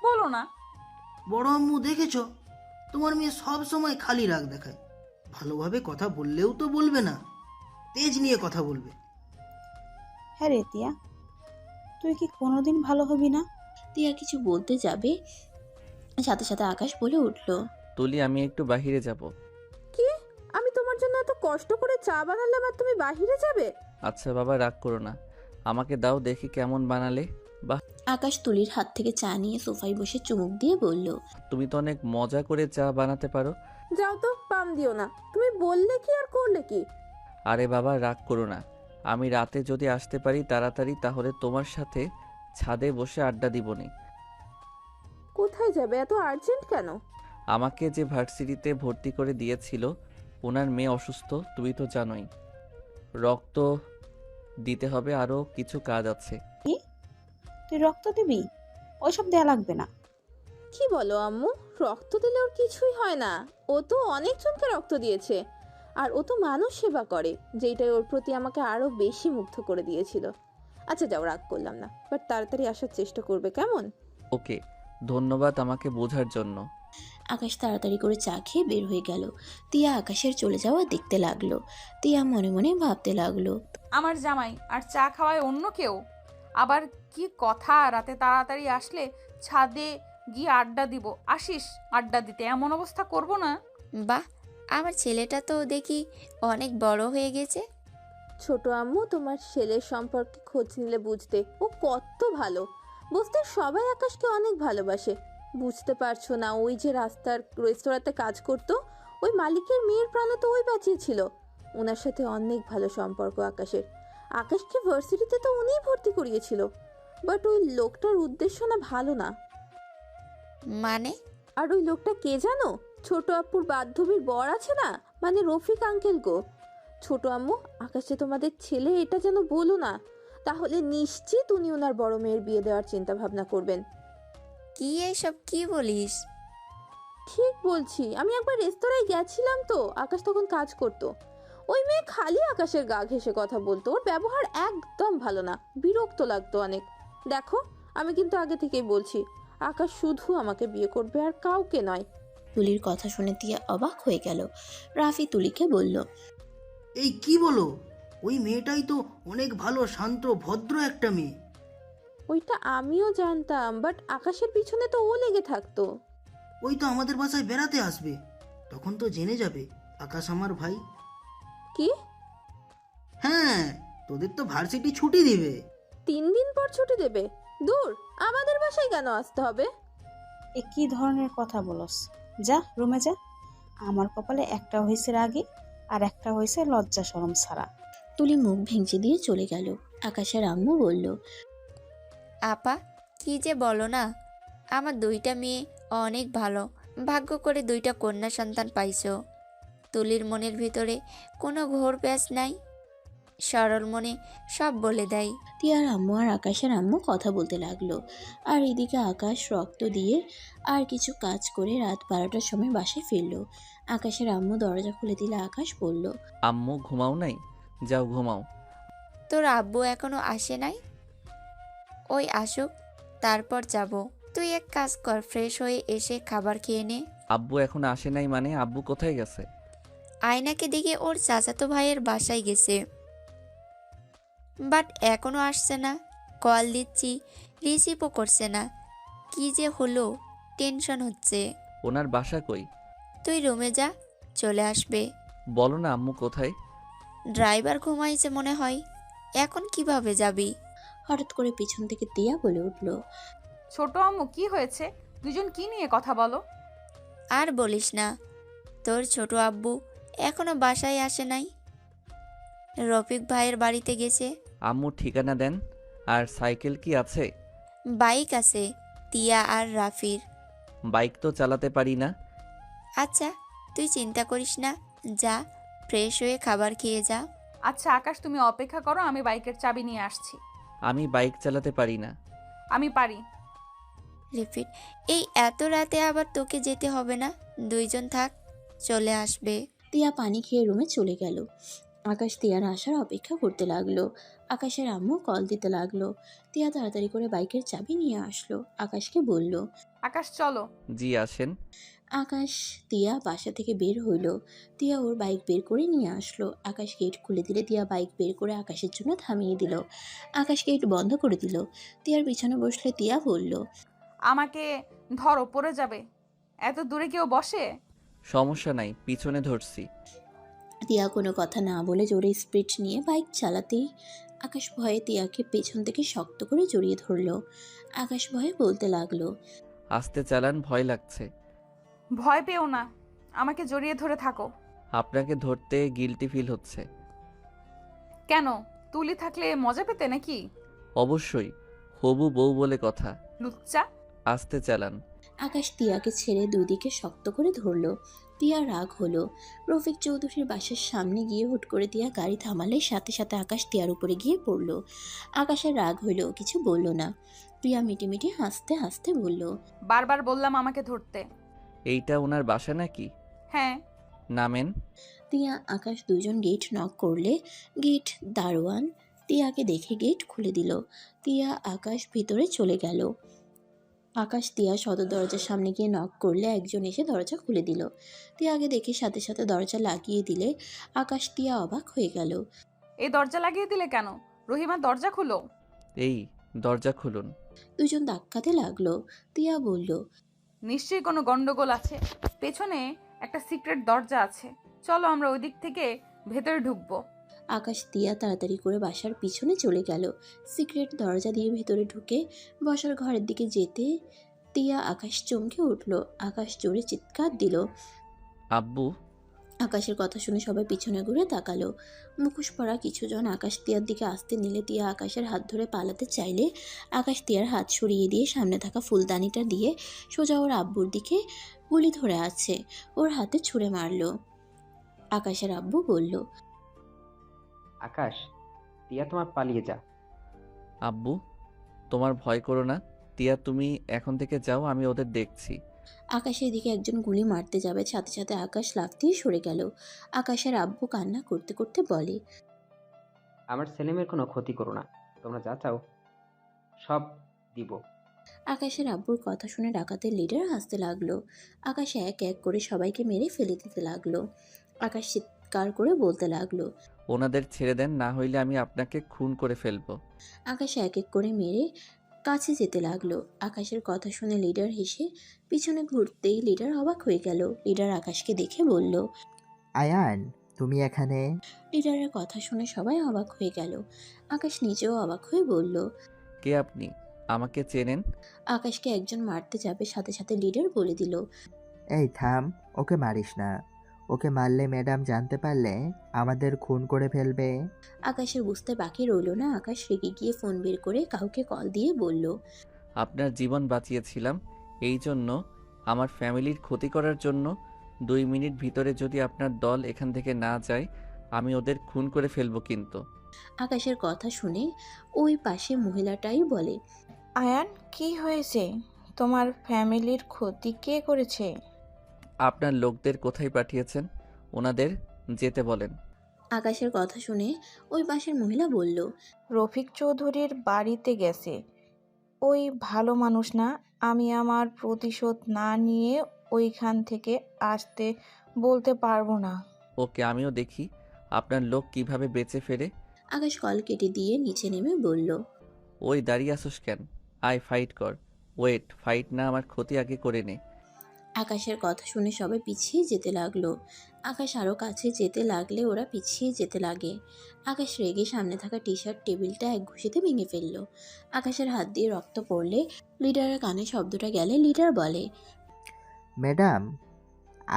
বলো না। বড় আম্মু দেখেছো, তোমার মেয়ে সব সময় খালি রাগ দেখায়। ভালোভাবে কথা বললেও তো বলবে না, তেজ নিয়ে কথা বলবে। হ্যাঁ রে তিয়া, তুই কি কোনোদিন ভালো হবি না? তিয়া কিছু বলতে যাবে, সাথে সাথে আকাশ বলে উঠল, তুলি, আমি একটু বাহিরে যাব। কি? আমি তোমার জন্য এত কষ্ট করে চা বানালাম আর তুমি বাহিরে যাবে? আচ্ছা বাবা, রাগ করো না, আমাকে দাও দেখি কেমন বানালে। বাহ, আকাশ তুলির হাত থেকে চা নিয়ে সোফায় বসে চুমুক দিয়ে বলল, তুমি তো অনেক মজা করে চা বানাতে পারো। যাও তো, পাম দিও না। তুমি বললে কি আর করলে কি? আরে বাবা, রাগ করো না। আমি রাতে যদি আসতে পারি তাড়াতাড়ি, তাহলে তোমার সাথে ছাদে বসে আড্ডা দিবনি। কোথায় যাবে? এত আর্জেন্ট কেন? আমাকে যে ভার্সিটিতে ভর্তি করে দিয়েছিল, ওনার মেয়ে অসুস্থ, তুমি তো জানোই। রক্ত দিতে হবে, আরও কিছু কাজ আছে। কি? তুই রক্ত দিবি? ওইসব দেয়া লাগবে না। কি বলো আম্মু? রক্ত দিলে ওর কিছুই হয় না। ও তো অনেকজনকে রক্ত দিয়েছে। আর ও তো মানুষ সেবা করে, যেটাই ওর প্রতি আমাকে আরো বেশি মুগ্ধ করে দিয়েছিল। আচ্ছা যাও, রাগ করলাম না, বাট তাড়াতাড়ি আসার চেষ্টা করবে, কেমন? ওকে, ধন্যবাদ আমাকে বোঝার জন্য। আকাশ তাড়াতাড়ি করে চা খেয়ে বের হয়ে গেল। তিয়া আকাশের চলে যাওয়া দেখতে লাগলো। তিয়া মনে মনে ভাবতে লাগলো, আমার জামাই আর চা খাওয়ায় অন্য কেউ। আবার কি কথা, রাতে তাড়াতাড়ি আসলে ছাদে গিয়ে আড্ডা দিব। আসিস আড্ডা দিতে, এমন অবস্থা করব না। বাহ, আমার ছেলেটা তো দেখি অনেক বড় হয়ে গেছে। ছোট আম্মু, তোমার ছেলের সম্পর্কে খোঁজ নিলে বুঝতে ও কত ভালো। বুঝতে সবাই আকাশকে অনেক ভালোবাসে। বুঝতে পারছো না, ওই যে রাস্তার রেস্তোরাঁতে কাজ করতো, ওই মালিকের মেয়ের প্রাণ তো ওই বাঁচিয়েছিল। ওনার সাথে অনেক ভালো সম্পর্ক আকাশের। আকাশকে ভার্সিটিতে তো উনিই ভর্তি করিয়েছিল। বাট ওই লোকটার উদ্দেশ্য না ভালো না। মানে? আর ওই লোকটা কে জানো? ছোট আপুর বান্ধবীর বর আছে না, মানে রফিক আঙ্কেল গো। ছোট আম্মু, আকাশে তোমাদের ছেলে এটা যেন বলো না, তাহলে নিশ্চিত উনি ওনার বড় মেয়ের বিয়ে দেওয়ার চিন্তা ভাবনা করবেন। কি এসব কি বলিস? ঠিক বলছি, আমি একবার রেস্তোরাঁয় গেছিলাম তো, আকাশ তখন কাজ করতো। ওই মেয়ে খালি আকাশের গা ঘেঁষে কথা বলতো। ওর ব্যবহার একদম ভালো না, বিরক্ত লাগতো অনেক। দেখো, আমি কিন্তু আগে থেকেই বলছি, আকাশ শুধু আমাকে বিয়ে করবে আর কাউকে নয়। তুলির কথা শুনে তিয়া অবাক হয়ে গেল। রাফি তুলিকে বলল, এই কি বলো? ওই মেয়েটাই তো অনেক ভালো, শান্ত, ভদ্র একটা মেয়ে। ওইটা আমিও জানতাম, বাট আকাশের পিছনে তো ও লেগে থাকতো। ওই তো আমাদের বাসায় বেড়াতে আসবে, তখন তো জেনে যাবে আকাশ আমার ভাই। কি? হ্যাঁ, তোদের তো ভার্সিটি ছুটি দিবে। 3 দিন পর ছুটি দেবে? দূর, আমাদের বাসায় কেন আসতে হবে? এ কি ধরনের কথা বলস? যা রুমে যা। আমার কপালে একটা হয়েছে রাগে, আর একটা হয়েছে লজ্জা শরম ছাড়া। তুলি মুখ ভেঙচি দিয়ে চলে গেল। আকাশের আম্মু বলল, আপা, কি যে বলো না, আমার 2টা মেয়ে অনেক ভালো। ভাগ্য করে 2টা কন্যা সন্তান পাইছো। তুলির মনের ভিতরে কোনো ঘোর প্যাঁচ নাই, সরল মনে সব বলে দেয়। তিয়ার আম্মু আর আকাশের আম্মু কথা বলতে লাগলো। আর এদিকে আকাশ রক্ত দিয়ে আর কিছু কাজ করে রাত 12টার সময় বাসায় ফিরল। আকাশের আম্মু দরজা খুলে দিলে আকাশ বলল, আম্মু ঘুমাও নাই? যাও ঘুমাও। তোর আব্বু এখনো আসে নাই? ওই আসুক, তারপর যাব। তুই এক কাজ কর, ফ্রেশ হয়ে এসে খাবার খেয়ে নে। আব্বু এখন আসে নাই মানে? আব্বু কোথায় গেছে? আয়নাকে দেখে ওর চাচাতো ভাইয়ের বাসায় গেছে, বাট এখনো আসছে না। কল দিচ্ছি, রিসিভও করছে না। কি যে হলো, টেনশন হচ্ছে। ওনার বাসা কই? তুই রুমে যা, চলে আসবে। বলো না আম্মু কোথায়? ড্রাইভার ঘুমাইছে মনে হয়, এখন কিভাবে যাবি? হঠাৎ করে পিছন থেকে তিয়া বলে উঠল, ছোট আম্মু, কি হয়েছে? দুজন কি নিয়ে কথা বলো? আর বলিস না, তোর ছোট আব্বু এখনো বাসায় আসে নাই। রফিক ভাইয়ের বাড়িতে গেছে। আম্মু ঠিকানা দেন। আর সাইকেল কি আছে? বাইক আছে, তিয়া আর রাফির। বাইক তো চালাতে পারি না। আচ্ছা, তুই চিন্তা করিস না, যা ফ্রেশ হয়ে খাবার খেয়ে যা। আচ্ছা আকাশ, তুমি অপেক্ষা করো, আমি বাইকের চাবি নিয়ে আসছি। আমি বাইক চালাতে পারি না। আমি পারি। রিপিট, এই এত রাতে আবার তোকে যেতে হবে না, 2জন থাক, চলে আসবে। তিয়া পানি খেয়ে রুমে চলে গেল। আকাশ তিয়ার আসার অপেক্ষা করতে লাগলো। আকাশের আম্মু কল দিতে লাগলো। তিয়া তাড়াতাড়ি করে বাইকের চাবি নিয়ে আসলো। আকাশকে বলল, আকাশ চলো। জি আসেন। আকাশ তিয়া বাসা থেকে বের হইল। তিয়া ওর বাইক বের করে নিয়ে আসলো। আকাশ গেট খুলে দিলে তিয়া বাইক বের করে আকাশের জন্য থামিয়ে দিল। আকাশ গেট বন্ধ করে দিল। তিয়ার পিছনে বসলে তিয়া বলল, আমাকে ধরো, পড়ে যাবে। এত দূরে কেউ বসে? সমস্যা নাই, পিছনে ধরছি। তিয়া কোনো কথা না বলে জোরে স্পিড নিয়ে বাইক চালাতেই আকাশ ভয়ে তিয়াকে পেছন থেকে শক্ত করে জড়িয়ে ধরল। আকাশ ভয়ে বলতে লাগলো, আস্তে চালান, ভয় লাগছে। ভয় পেও না, আমাকে জড়িয়ে ধরে থাকো। আপনাকে ধরতে গিল্টি ফিল হচ্ছে। কেন? তুলি থাকলে মজা পেতে নাকি? অবশ্যই, হবু বউ বলে কথা। লুচ্চা। আস্তে চালান। আকাশ তিয়াকে ছেড়ে দুদিকে শক্ত করে ধরল। তিয়া রাগ হলো। রফিক চৌধুরীর বাসার সামনে গিয়ে হুট করে তিয়া গাড়ি থামালে সাথে সাথে আকাশ তিয়ার উপরে গিয়ে পড়ল। আকাশের রাগ হইল, কিছু বলল না। তিয়া মিটিমিটি হাসতে হাসতে বলল, বারবার বললাম আমাকে ধরতে। এইটা ওনার বাসা নাকি? হ্যাঁ। নামেন। তিয়া আকাশ দুজন গেট নক করলে গেট দারোয়ান তিয়াকে দেখে গেট খুলে দিল। তিয়া আকাশ ভিতরে চলে গেল। আকাশ তিয়া সদর দরজার সামনে গিয়ে নক করলে একজন এসে দরজা খুলে দিল। তিয়াকে দেখে সাথে সাথে দরজা লাগিয়ে দিলে আকাশ তিয়া অবাক হয়ে গেল। এই দরজা লাগিয়ে দিলে কেন? রহিমা দরজা খুলো। এই দরজা খুলুন। দুজন ধাক্কাতে লাগলো। তিয়া বলল, নিশ্চয়ই কোনো গন্ডগোল আছে। পেছনে একটা সিক্রেট দরজা আছে, চলো আমরা ওই দিক থেকে ভেতরে ঢুকবো। আকাশ তিয়া তাড়াতাড়ি করে বাসার পিছনে চলে গেল। সিক্রেট দরজা দিয়ে ভেতরে ঢুকে বসার ঘরের দিকে যেতে তিয়া আকাশ চমকে উঠল। আকাশ জোরে চিৎকার দিল। আব্বু। আকাশের কথা শুনে সবাই পিছনে ঘুরে তাকালো। মুখোশ পরা কিছুজন আকাশ তিয়ার দিকে আসতে নিলে তিয়া আকাশের হাত ধরে পালাতে চাইলে আকাশ তিয়ার হাত সরিয়ে দিয়ে সামনে থাকা ফুলদানিটা দিয়ে সোজা ওর আব্বুর দিকে গুলি ধরে আছে, ওর হাতে ছুঁড়ে মারল। আকাশের আব্বু বলল, আকাশ, তিয়া তোমার পালিয়ে যা। আব্বু তোমার ভয় করো না। তিয়া তুমি এখন থেকে যাও, আমি ওদের দেখছি। আকাশের দিকে একজন গুলি মারতে যাবে, সাথে সাথে আকাশ লাফ দিয়ে সরে গেল। আকাশের আব্বু কান্না করতে করতে বলে, আমার ছেলেমেয়ের কোনো ক্ষতি করো না, তোমরা যা চাও সব দিব। আকাশের আব্বুর কথা শুনে ডাকাতের লিডার হাসতে লাগলো। আকাশ এক এক করে সবাইকে মেরে ফেলে দিতে লাগলো। আকাশ চিৎকার করে বলতে লাগলো, ওনাদের ছেড়ে দেন, না হইলে আমি আপনাকে খুন করে ফেলবো। আকাশ এক এক করে মেরে কাছে যেতে লাগলো। আকাশের কথা শুনে লিডার হেসে পিছনে ঘুরতেই লিডার অবাক হয়ে গেল। লিডার আকাশকে দেখে বলল, আয়ান, তুমি এখানে? লিডারের কথা শুনে সবাই অবাক হয়ে গেল। আকাশ নিজেও অবাক হয়ে বলল, কে আপনি? আমাকে চেনেন? আকাশকে একজন মারতে যাবে, সাথে সাথে লিডার বলে দিল, এই থাম, ওকে মারিস না। ওকে মারলে ম্যাডাম জানতে পারলে আমাদের খুন করে ফেলবে। আকাশের বুঝতে বাকি রইল না। আকাশ রেগে গিয়ে ফোন বের করে কাউকে কল দিয়ে বলল, আপনার জীবন বাঁচিয়েছিলাম, এই জন্য আমার ফ্যামিলির ক্ষতি করার জন্য 2 মিনিট ভিতরে যদি আপনার দল এখান থেকে না যায়, আমি ওদের খুন করে ফেলবো কিন্তু। আকাশের কথা শুনে ওই পাশে মহিলাটাই বলে, আয়ান, কি হয়েছে? তোমার ফ্যামিলির ক্ষতি কে করেছে? আপনার লোকদের কোথায় পাঠিয়েছেন? ওনাদের যেতে বলেন। আকাশের কথা শুনে ওই পাশের মহিলা বলল, রফিক চৌধুরীর বাড়িতে গেছে। ওই ভালো মানুষ না, আমি আমার প্রতিশোধ না নিয়ে ওইখান থেকে আসতে বলতে পারবো না। ওকে, আমিও দেখি আপনার লোক কিভাবে বেঁচে ফেরে। আকাশ কল কেটে দিয়ে নিচে নেমে বলল, ওই দাঁড়িয়ে আসোস কেন? আয় ফাইট কর। ওয়েট, ফাইট না, আমার ক্ষতি আগে করে নে। আকাশের কথা শুনে সবাই পিছিয়ে যেতে লাগলো। আকাশ আরও কাছে যেতে লাগলে ওরা পিছিয়ে যেতে লাগে। আকাশ রেগে সামনে থাকা টি শার্ট টেবিলটা এক ঘুষিতে ভেঙে ফেলল। আকাশের হাত দিয়ে রক্ত পড়লে লিডারের কানে শব্দটা গেলে লিডার বলে, ম্যাডাম,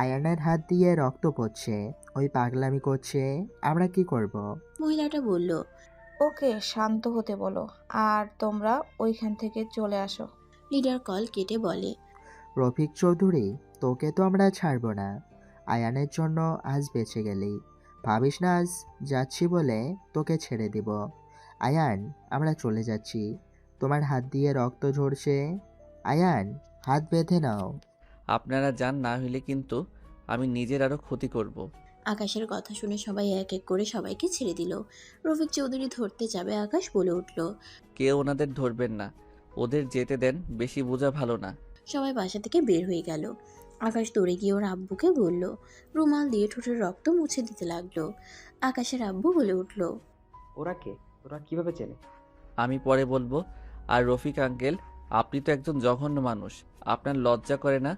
আয়ানের হাত দিয়ে রক্ত পড়ছে, ওই পাগলামি করছে, আমরা কি করব? মহিলাটা বলল, ওকে শান্ত হতে বলো, আর তোমরা ওইখান থেকে চলে আসো। লিডার কল কেটে বলে, রফিক চৌধুরী, তোকে তো আমরা ছাড়ব না। আয়ানের জন্য আজ বেঁচে গেলি, ভাবিস না আজ যাচ্ছি বলে তোকে ছেড়ে দিব। আয়ান, আমরা চলে যাচ্ছি, তোমার হাত দিয়ে রক্ত ঝরছে। আয়ান, হাত বেঁধে নাও। আপনারা যান, না হইলে কিন্তু আমি নিজের আরও ক্ষতি করব। আকাশের কথা শুনে সবাই এক এক করে সবাইকে ছেড়ে দিল। রফিক চৌধুরী ধরতে যাবে, আকাশ বলে উঠল, কেউ ওনাদের ধরবেন না, ওদের যেতে দেন, বেশি বোঝা ভালো না। সবাই বাসা থেকে বের হয়ে গেল। আকাশ দৌড়ে গিয়ে ওর আব্বুকে বলল, রুমাল দিয়ে ঠোঁটের রক্ত মুছে দিতে লাগলো। আকাশের আব্বু বলে উঠল, ওরা কে? ওরা কিভাবে চেনে? আমি পরে বলবো। আর রফিক আঙ্কেল, আপনি তো একজন জঘন্য মানুষ, আপনার লজ্জা করে না?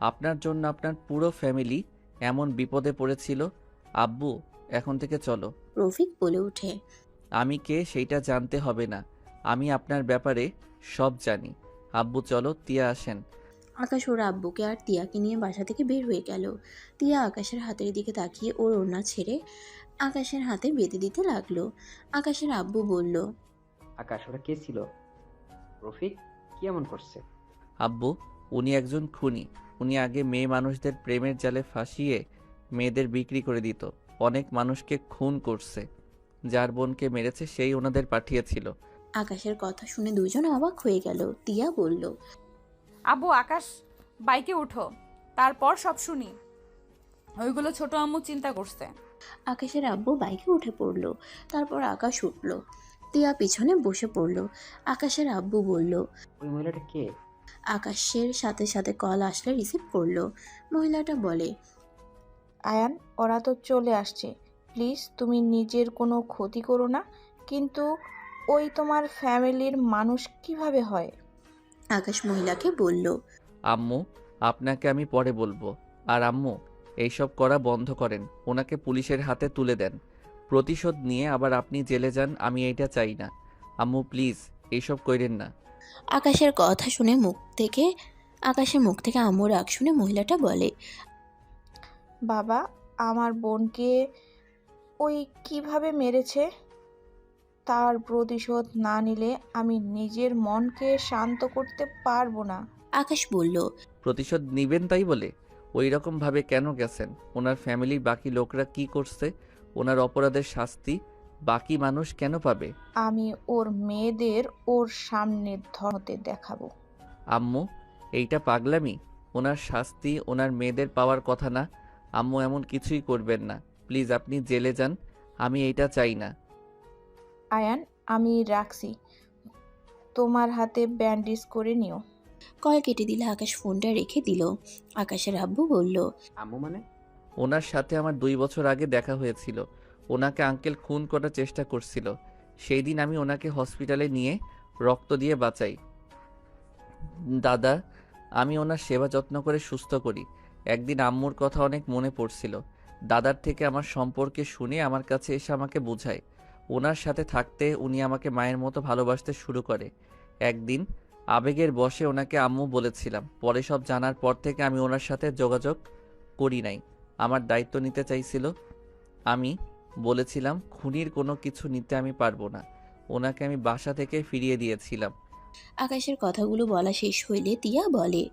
আপনার জন্য আপনার পুরো ফ্যামিলি এমন বিপদে পড়েছিল। আব্বু, এখন থেকে চলো। রফিক বলে উঠে, আমি কে সেইটা জানতে হবে না, আমি আপনার ব্যাপারে সব জানি। আব্বু চলো, তিয়া আসেন। আকাশ ওর আব্বুকে আর তিয়াকে নিয়ে বাসা থেকে বের হয়ে গেল। তিয়া আকাশের হাতের দিকে তাকিয়ে ওর ওড়না ছেড়ে আকাশের হাতে বেঁধে দিতে লাগলো। আকাশের আব্বু বলল, আকাশ, ওরা কে ছিল? রফিক কি এমন করছে? আব্বু, উনি একজন খুনি। উনি আগে মেয়ে মানুষদের প্রেমের জালে ফাঁসিয়ে মেয়েদের বিক্রি করে দিত। অনেক মানুষকে খুন করছে। যার বোনকে মেরেছে সেই ওনাদের পাঠিয়েছিল। আকাশের কথা শুনে দুজন অবাক হয়ে গেল। তিয়া বলল, আব্বু আকাশ বাইকে উঠো, তারপর সব শুনি। ওইগুলো ছোট আম্মু চিন্তা করছে। আকাশের আব্বু বাইকে উঠে পড়ল। তারপর আকাশ উঠল। তিয়া পিছনে বসে পড়ল। আকাশের আব্বু বলল, ওই মহিলাটা কে? আকাশের সাথে সাথে কল আসলে রিসিভ করলো। মহিলাটা বলে, আয়ান, ওরা তো চলে আসছে, প্লিজ তুমি নিজের কোনো ক্ষতি করো না। কিন্তু ওই তোমার ফ্যামিলির মানুষ কিভাবে হয়? আকাশ মহিলাকে বলল, আম্মু, আপনাকে আমি পরে বলবো। আর আম্মু, এইসব করা বন্ধ করেন। ওনাকে পুলিশের হাতে তুলে দেন। প্রতিশোধ নিয়ে আবার আপনি জেলে যান, আমি এইটা চাই না। আম্মু প্লিজ এইসব কইরেন না। আকাশের কথা শুনে আকাশের মুখ থেকে আম্মুর রাগ শুনে মহিলাটা বলে, বাবা, আমার বোনকে ওই কিভাবে মেরেছে, তার প্রতিশোধ না নিলে আমি নিজের মনকে শান্ত করতে পারবো না। আকাশ বলল, প্রতিশোধ নিবেন তাই বলে ওই রকম ভাবে কেন গেছেন? ওনার ফ্যামিলির বাকি লোকরা কি করছে? ওনার অপরাধের শাস্তি বাকি মানুষ কেন পাবে? আমি ওর মেয়েদের ওর সামনে ধরতে দেখাবো। আম্মু, এইটা পাগলামি। ওনার শাস্তি ওনার মেয়েদের পাওয়ার কথা না। আম্মু এমন কিছুই করবেন না। প্লিজ আপনি জেলে যান, আমি এইটা চাই না। আয়ান, আমি রাখছি, তোমার হাতে ব্যান্ডেজ করে নিও। কল কেটে দিলে আকাশ ফোনটা রেখে দিল। আকাশের আব্বু বলল, আম্মু মানে? ওনার সাথে আমার 2 বছর আগে দেখা হয়েছিল। ওনাকে আঙ্কেল খুন করার চেষ্টা করছিল। সেই দিন আমি ওনাকে হসপিটালে নিয়ে রক্ত দিয়ে বাঁচাই। দাদা, আমি ওনার সেবা যত্ন করে সুস্থ করি। একদিন আম্মুর কথা অনেক মনে পড়ছিল। দাদার থেকে আমার সম্পর্কে শুনে আমার কাছে এসে আমাকে বোঝায়। ওনার সাথে থাকতে উনি আমাকে মায়ের মতো ভালোবাসতে শুরু করে। একদিন আবেগের বশে ওনাকে আম্মু বলেছিলাম। পরে সব জানার পর থেকে আমি ওনার সাথে যোগাযোগ করি নাই। আমার দায়িত্ব নিতে চাইছিল। আমি বলেছিলাম খুনির কোনো কিছু নিতে আমি পারবো না। ওনাকে আমি বাসা থেকে ফিরিয়ে দিয়েছিলাম। আকাশের কথাগুলো বলা শেষ হইলে তিয়া বলে,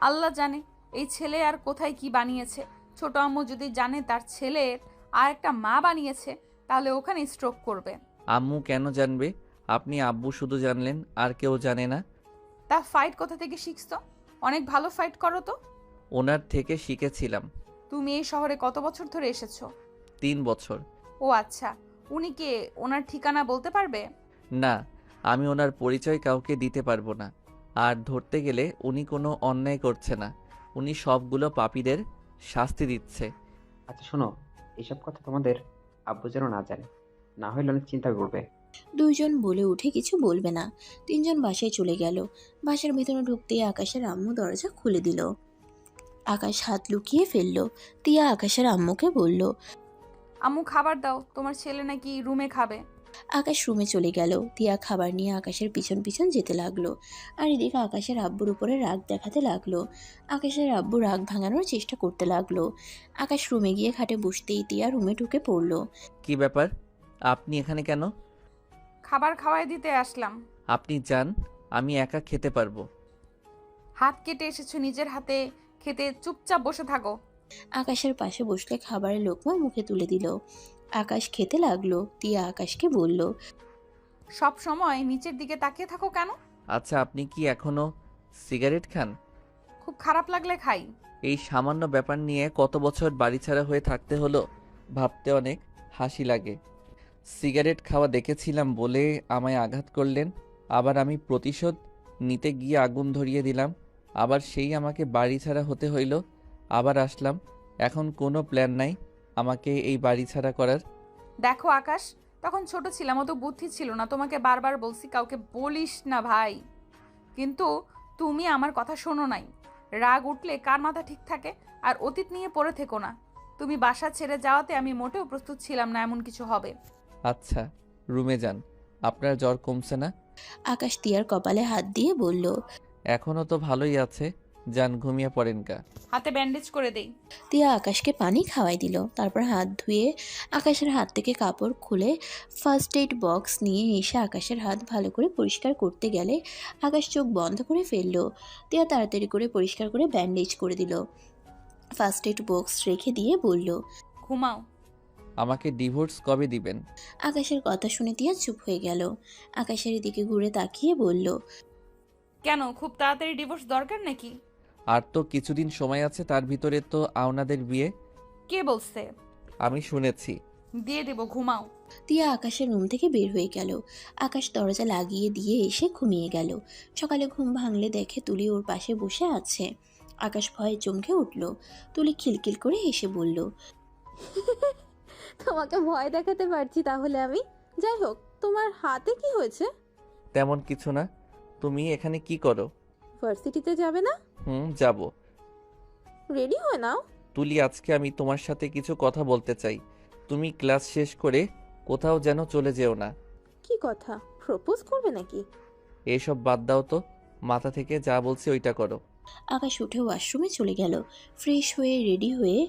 আল্লাহ জানে এই ছেলে আর কোথায় কি বানিয়েছে। ছোট আম্মু যদি জানে তার ছেলের আর একটা মা বানিয়েছে, তাহলে ওখানে স্ট্রোক করবে। আম্মু কেন জানবে? আপনি আব্বু শুধু জানলেন, আর কেউ জানে না? তা ফাইট কোথা থেকে শিখছো? অনেক ভালো ফাইট করো তো। ওনার থেকে শিখেছিলাম। তুমি এই শহরে কত বছর ধরে এসেছো? 3 বছর। ও আচ্ছা, উনি কে? ওনার ঠিকানা বলতে পারবে? না, আমি ওনার পরিচয় কাউকে দিতে পারবো না। আর ধরতে গেলে উনি কোনো অন্যায় করছে না। উনি সবগুলো পাপীদের শাস্তি দিচ্ছে। আচ্ছা শোনো, এইসব কথা তোমাদের আব্বু যেন না জানে, না হলে অনেক চিন্তা করবে। দুইজন বলে উঠে কিছু বলবে না। তিনজন বাসায় চলে গেল। বাসার ভিতরে ঢুকতেই আকাশের আম্মু দরজা খুলে দিল। আকাশ হাত লুকিয়ে ফেলল। তিয়া আকাশের আম্মুকে বলল, আম্মু খাবার দাও, তোমার ছেলে নাকি রুমে খাবে। আকাশ রুমে চলে গেল। তিয়া খাবার নিয়ে আকাশের পিছন পিছন যেতে লাগলো। আর এদিকে আকাশের আব্বুর উপরে রাগ দেখাতে লাগলো। আকাশের আব্বু রাগ ভাঙানোর চেষ্টা করতে লাগলো। আকাশ রুমে গিয়ে খাটে বসতেই তিয়া রুমে ঢুকে পড়ল। কি ব্যাপার? আপনি এখানে কেন? খাবার খাওয়াই দিতে আসলাম। আপনি যান, আমি একা খেতে পারবো। হাত কেটে এসেছো, নিজের হাতে খেতে চুপচাপ বসে থাকো। আকাশের পাশে বসলে খাবারের লোকমা মুখে তুলে দিল। আকাশ খেতে লাগলো। তিয়া আকাশকে বলল, সব সময় নিচের দিকে তাকিয়ে থাকো কেন? আচ্ছা, আপনি কি এখনো সিগারেট খান? খুব খারাপ লাগলে খাই। এই সামান্য ব্যাপার নিয়ে কত বছর বাড়ি ছাড়া হয়ে থাকতে হলো, ভাবতে অনেক হাসি লাগে। সিগারেট খাওয়া দেখেছিলাম বলে আমায় আঘাত করলেন, আবার আমি প্রতিশোধ নিতে গিয়ে আগুন ধরিয়ে দিলাম, আবার সেই আমাকে বাড়ি ছাড়া হতে হইল। আবার আসলাম। এখন কোনো প্ল্যান নাই আমাকে এই বাড়ি ছাড়া করার। দেখো আকাশ, তখন ছোট ছিলাম, অত বুদ্ধি ছিল না। তোমাকে বারবার বলছি কাউকে বলিস না ভাই, কিন্তু তুমি আমার কথা শোনো নাই। রাগ উঠলে কার মাথা ঠিক থাকে? আর অতীত নিয়ে পড়ে থেকো না। তুমি বাসা ছেড়ে যাওয়াতে আমি মোটেও প্রস্তুত ছিলাম না এমন কিছু হবে। আচ্ছা, রুমে যান। আপনার জ্বর কমছে না? আকাশ তিয়ার কপালে হাত দিয়ে বলল, এখনও তো ভালোই আছে। যান ঘুমিয়ে পড়েন গা। হাতে ব্যান্ডেজ করে দেই। তিয়া আকাশকে পানি খাওয়াই দিল, তারপর হাত ধুয়ে আকাশের হাত থেকে কাপড় খুলে ফার্স্ট এইড বক্স নিয়ে এসে আকাশের হাত ভালো করে পরিষ্কার করতে গেলে আকাশ চোখ বন্ধ করে ফেললো। তিয়া তাড়াতাড়ি করে পরিষ্কার করে ব্যান্ডেজ করে দিল, ফার্স্ট এইড বক্স রেখে দিয়ে বলল, ঘুমাও। আমাকে ডিভোর্স কবে দিবেন? আকাশের কথা শুনে তিয়া চুপ হয়ে গেল। আকাশের দিকে ঘুরে তাকিয়ে বলল, কেন, খুব তাড়াতাড়ি ডিভোর্স দরকার নাকি? আর তো কিছুদিন সময় আছে, তার ভিতরে তো আওনাদের বিয়ে। কে বলছে? আমি শুনেছি। দিয়ে দেব, ঘুমাও। তিয়া আকাশের রুম থেকে বের হয়ে গেল। আকাশ দরজা লাগিয়ে দিয়ে এসে ঘুমিয়ে গেল। সকালে ঘুম ভাঙলে দেখে তুলি ওর পাশে বসে আছে। আকাশ ভয়ে চমকে উঠল। তুলি খিলখিল করে এসে বলল, তোমাকে ভয় দেখাতে পারছি তাহলে আমি? যাই হোক, তোমার হাতে কি হয়েছে? তেমন কিছু না। তুমি এখানে কি করো? ভার্সিটিতে যাবে না? যাব। রেডি হয়ে নাও। তুলি, আজকে আমি তোমার সাথে কিছু কথা বলতে চাই। তুমি ক্লাস শেষ করে কোথাও যেন চলে যেও না। কি কথা? প্রপোজ করবে নাকি? এসব বাদ দাও তো, মাথা থেকে যা বলছি ওইটা করো। আকাশ উঠে ওয়াশরুমে চলে গেল। ফ্রেশ হয়ে রেডি হয়ে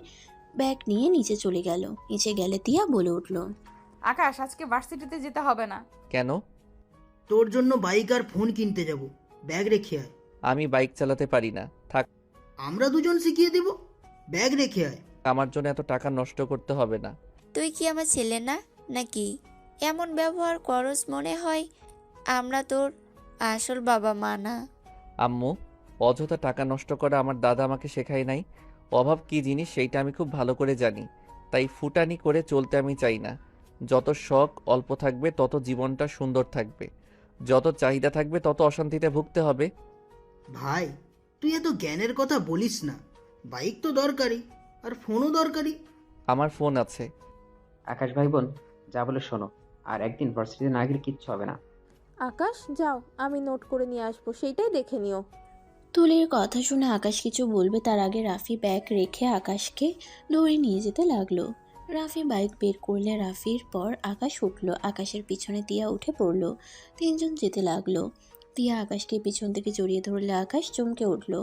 ব্যাগ নিয়ে নিচে চলে গেল। নিচে গেলে তিয়া বলে উঠল, আকাশ, আজকে ভার্সিটিতে যেতে হবে না। কেন? তোর জন্য বাইক আর ফোন কিনতে যাব, ব্যাগ রেখে আয়। আমি বাইক চালাতে পারি না, থাক। আমরা দুজন শিখিয়ে দেব, ব্যাগ রেখে আয়। আমার জন্য এত টাকা নষ্ট করতে হবে না। তুই কি আমার ছেলে না নাকি? এমন ব্যবহার করস মনে হয় আমরা তোর আসল বাবা মা না। আম্মু, অযথা টাকা নষ্ট করা আমার দাদা আমাকে শেখায় নাই। অভাব কি জিনিস সেইটা আমি খুব ভালো করে জানি। তাই ফুটানি করে চলতে আমি চাই না। যত শখ অল্প থাকবে তত জীবনটা সুন্দর থাকবে, যত চাহিদা থাকবে তত অশান্তিতে ভুগতে হবে। ভাই, তুই এত জ্ঞানের কথা বলিস না। বাইক তো দরকারি, আর ফোনও দরকারি। আমার ফোন আছে। আকাশ ভাই বোন, যা বলে শোনো, আর একদিন ভার্সিটিতে না গেলে কিচ্ছু হবে না। আকাশ, যাও, আমি নোট করে নিয়ে আসবো, সেইটাই দেখে নিও। তুলির কথা শুনে আকাশ কিছু বলবে তার আগে রাফি ব্যাগ রেখে আকাশকে দৌড়ে নিয়ে যেতে লাগলো। রাফি বাইক বের করলে রাফির পর আকাশ উঠল। আকাশের পিছনে তিয়া উঠে পড়ল। তিনজন যেতে লাগলো। তিয়া আকাশকে পিছন থেকে জড়িয়ে ধরলে আকাশ চমকে উঠল।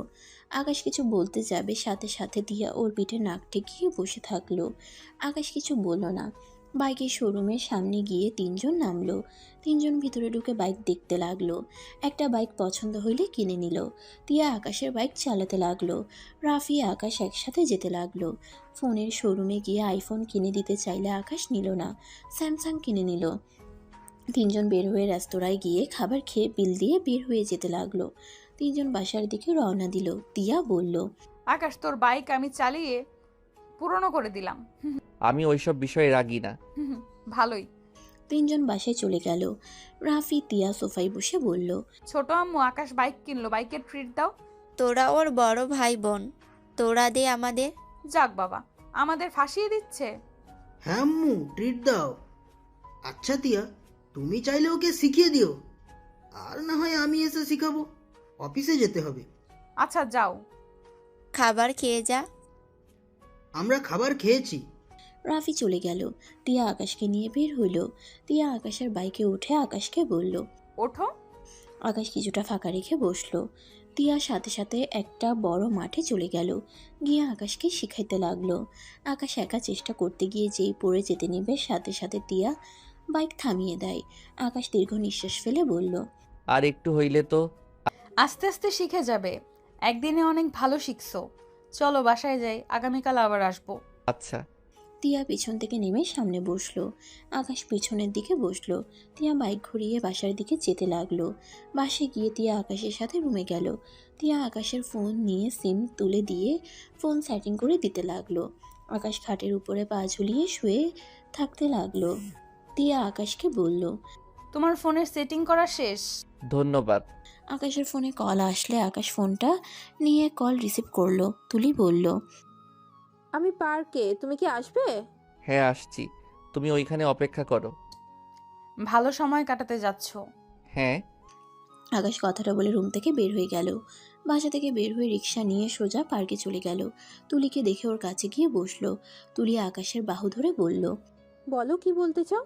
আকাশ কিছু বলতে যাবে, সাথে সাথে তিয়া ওর পিঠে নাক ঠেকিয়ে বসে থাকলো। আকাশ কিছু বলল না। বাইকের শোরুমের সামনে গিয়ে তিনজন নামলো। তিনজন ভিতরে ঢুকে বাইক দেখতে লাগলো। একটা বাইক পছন্দ হইলে কিনে নিল। তিয়া আকাশের বাইক চালাতে লাগলো। রাফি আকাশ একসাথে যেতে লাগলো। ফোনের শোরুমে গিয়ে আইফোন কিনে দিতে চাইলে আকাশ নিল না, স্যামসাং কিনে নিল। তিনজন বের হয়ে রেস্তোরাঁয় গিয়ে খাবার খেয়ে বিল দিয়ে বের হয়ে যেতে লাগলো। তিনজন বাসার দিকে রওনা দিল। তিয়া বলল, আকাশ, তোর বাইক আমি চালিয়ে পুরনো করে দিলাম। আমি ওইসব বিষয়ে রাগি না। ভালোই। তিনজন বাসায় চলে গেল। রাফি তিয়া সোফায় বসে বলল, ছোট আম্মু আকাশ বাইক কিনলো, বাইকের ট্রিট দাও। তোরা ওর বড় ভাই বোন, তোরা দে আমাদের। যাক বাবা, আমাদের ফাঁসিয়ে দিচ্ছে। হ্যাঁ আম্মু, ট্রিট দাও। আচ্ছা তিয়া, তুমি চাইলে ওকে শিখিয়ে দিও, আর না হয় আমি এসে শিখাবো। অফিসে যেতে হবে। আচ্ছা, যাও। খাবার খেয়ে যা। আমরা খাবার খেয়েছি। রাফি চলে গেল। তিয়া আকাশকে নিয়ে বের হইল। তিয়া আকাশের বাইকে উঠে আকাশকে বলল, ওঠো। আকাশ কিছুটা ফাঁকা রেখে বসলো। তিয়ার সাথে সাথে একটা বড় মাঠে চলে গেল। গিয়ে আকাশকে শিখাইতে লাগলো। আকাশ একা চেষ্টা করতে গিয়ে যেই পড়ে যেতে নেবে, সাথে সাথে তিয়া বাইক থামিয়ে দেয়। আকাশ দীর্ঘ নিঃশ্বাস ফেলে বলল, আর একটু হইলে তো। আস্তে আস্তে শিখে যাবে, একদিনে অনেক ভালো শিখছো। চলো বাসায় যাই, আগামীকাল আবার আসবো। আচ্ছা। তিয়া পিছন থেকে নেমে সামনে বসলো। আকাশ পিছনের দিকে বসলো। তিয়া বাইক ঘুরিয়ে বাসার দিকে যেতে লাগলো। বাসে গিয়ে তিয়া আকাশের সাথে রুমে গেল। তিয়া আকাশের ফোন নিয়ে সিম তুলে দিয়ে ফোন সেটিং করে দিতে লাগলো। আকাশ খাটের উপরে পা ঝুলিয়ে শুয়ে থাকতে লাগলো। তিয়া আকাশকে বলল, তোমার ফোনের সেটিং করা শেষ। ধন্যবাদ। আকাশের ফোনে কল আসলে আকাশ ফোনটা নিয়ে কল রিসিভ করলো। তুলি বলল, আমি পার্কে, তুমি কি আসবে? হ্যাঁ আসছি, তুমি ওইখানে অপেক্ষা করো। ভালো সময় কাটাতে যাচ্ছ? হ্যাঁ। আকাশ কথাটা বলে রুম থেকে বের হয়ে গেল। বাসা থেকে বের হয়ে রিক্সা নিয়ে সোজা পার্কে চলে গেল। তুলিকে দেখে ওর কাছে গিয়ে বসলো। তুলি আকাশের বাহু ধরে বলল, বলো, কি বলতে চাও?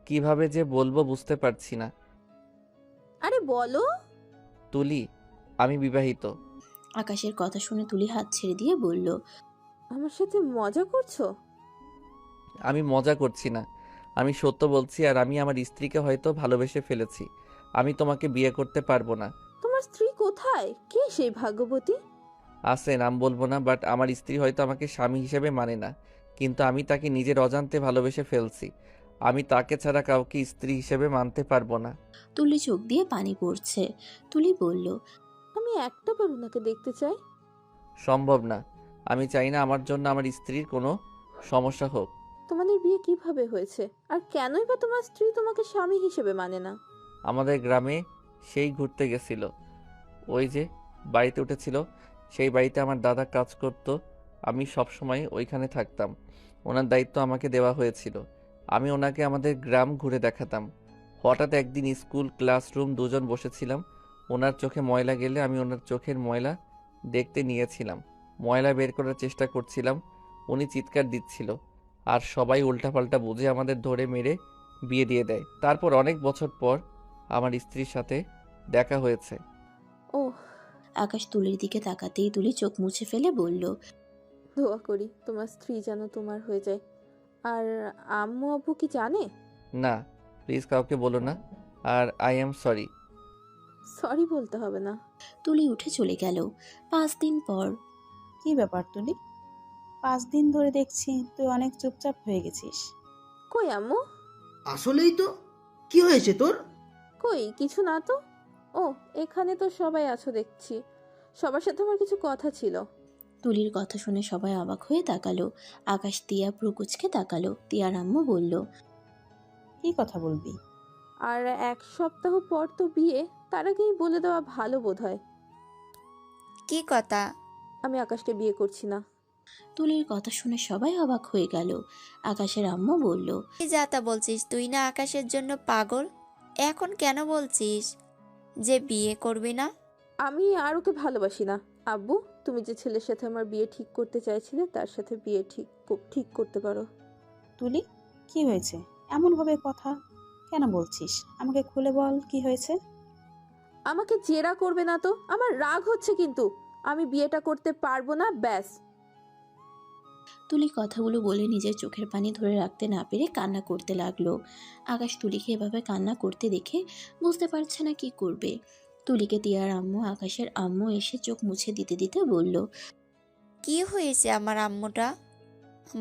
কিভাবে যে বলবো বুঝতে পারছি না। আরে বলো। তুলি, আমি বিবাহিত। আকাশের কথা শুনে তুলি হাত ছেড়ে দিয়ে বলল, আমার সাথে মজা করছো? আমি মজা করছি না, আমি সত্য বলছি। আর আমি আমার স্ত্রীকে হয়তো ভালোবেসে ফেলেছি। আমি তোমাকে বিয়ে করতে পারবো না। তোমার স্ত্রী কোথায়? কে সেই ভাগ্যবতী? আছে, নাম বলবো না, বাট আমার স্ত্রী হয়তো আমাকে স্বামী হিসেবে মানে না, কিন্তু আমি তাকে নিজের অজান্তে ভালোবেসে ফেলছি। আমি তাকে ছাড়া কাউকে স্ত্রী হিসেবে মানতে পারবো না। তুলি চোখ দিয়ে পানি পড়ছে। তুলি বলল, আমি একটাবার ওনাকে দেখতে চাই। সম্ভব না। আমি চাই না আমার জন্য আমার স্ত্রীর কোনো সমস্যা হোক। তোমাদের বিয়ে কিভাবে হয়েছে? আর কেনই বা তোমার স্ত্রী তোমাকে স্বামী হিসেবে মানে না? আমাদের গ্রামে সেই ঘুরতে গেছিল, ওই যে বাড়িতে উঠেছিল, সেই বাড়িতে আমার দাদা কাজ করত। আমি সব সময় ওইখানে থাকতাম, ওনার দায়িত্ব আমাকে দেওয়া হয়েছিল। আমি ওনাকে আমাদের গ্রাম ঘুরে দেখাতাম। হঠাৎ একদিন স্কুল ক্লাসরুম দুজন বসেছিলাম, ওনার চোখে ময়লা গেলে আমি ওনার চোখের ময়লা দেখতে নিয়েছিলাম। ময়লা বের করার চেষ্টা করছিলাম, উনি চিৎকার দিচ্ছিল, আর সবাই উল্টাপাল্টা বুঝে আমাদের ধরে মেরে বিয়ে দিয়ে দেয়। তারপর অনেক বছর পর আমার স্ত্রীর সাথে দেখা হয়েছে। ওহ, আকাশ তুলির দিকে তাকাতেই তুলি চোখ মুছে ফেলে বলল, দোয়া করি তোমার স্ত্রী যেন তোমার হয়ে যায়। আর আম্মু আব্বু কি জানে? না, প্লিজ কাউকে বলো না। আর আই এম সরি। সরি বলতে হবে না। তুলি উঠে চলে গেল। 5 দিন পর। কি ব্যাপার তুলি? 5 দিন ধরে দেখছি তুই অনেক চুপচাপ হয়ে গেছিস। কই আম্মু? আসলেই তো, কি হয়েছে তোর? কই কিছু না তো। ও, এখানে তো সবাই আছো দেখছি। সবার সাথে আমার কিছু কথা ছিল। তুলির কথা শুনে সবাই অবাক হয়ে তাকালো। আকাশ তিয়া প্রকুচকে তাকালো। তিয়ার আম্মু বলল, কি কথা বলবি? আর 1 সপ্তাহ পর তো বিয়ে, তার আগেই বলে দেওয়া ভালো বোধ হয়। কি কথা? আমি আকাশকে বিয়ে করছি না। তুলির কথা শুনে সবাই অবাক হয়ে গেল। আকাশের আম্মু বলল, কি যা তা বলছিস? তুই না আকাশের জন্য পাগল? এখন কেন বলছিস যে বিয়ে করবি না? আমি আর ওকে ভালোবাসি না। আব্বু, তুমি যে ছেলের সাথে আমার বিয়ে ঠিক করতে চাইছিলে তার সাথে বিয়ে ঠিক করতে পারো। তুলি, কি হয়েছে? এমনভাবে কথা কেন বলছিস? আমাকে খুলে বল, কি হয়েছে? আমাকে জেরা করবে না তো। আমার রাগ হচ্ছে কিন্তু। আমি বিয়েটা করতে পারবো না, ব্যাস। তুলি কথাগুলো বলে নিজের চোখের পানি ধরে রাখতে না পেরে কান্না করতে লাগলো। আকাশ তুলিকে এভাবে কান্না করতে দেখে বুঝতে পারছে না কি করবে। তুলিকে তিয়ার আম্মু আকাশের আম্মু এসে চোখ মুছে দিতে দিতে বলল, কি হয়েছে আমার আম্মুটা?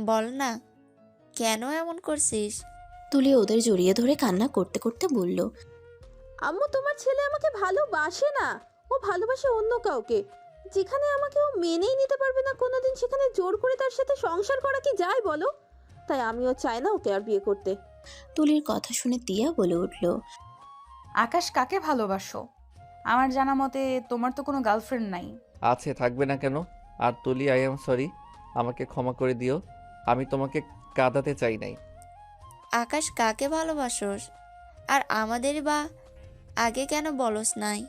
বল না, কেন এমন করছিস? তুলি ওদের জড়িয়ে ধরে কান্না করতে করতে বলল, আম্মু, তোমার ছেলে আমাকে ভালোবাসে না। ও ভালোবাসে অন্য কাউকে। যেখানে আমাকে ও মেনেই নিতে পারবে না কোনোদিন, সেখানে জোর করে তার সাথে সংসার করা কি যায় বলো? তাই আমিও চাই না ওকে আর বিয়ে করতে। তুলির কথা শুনে তিয়া বলে উঠল, আকাশ কাকে ভালোবাসো? আমার জানা মতে তোমার তো কোনো গার্লফ্রেন্ড নাই। আছে, থাকবে না কেন? আর তুলি, আই এম সরি, আমাকে ক্ষমা করে দিও। আমি তোমাকে কাঁদাতে চাই নাই। আকাশ কাকে ভালোবাসোস? আর আমাদের বা আগে কেন বলস নাই?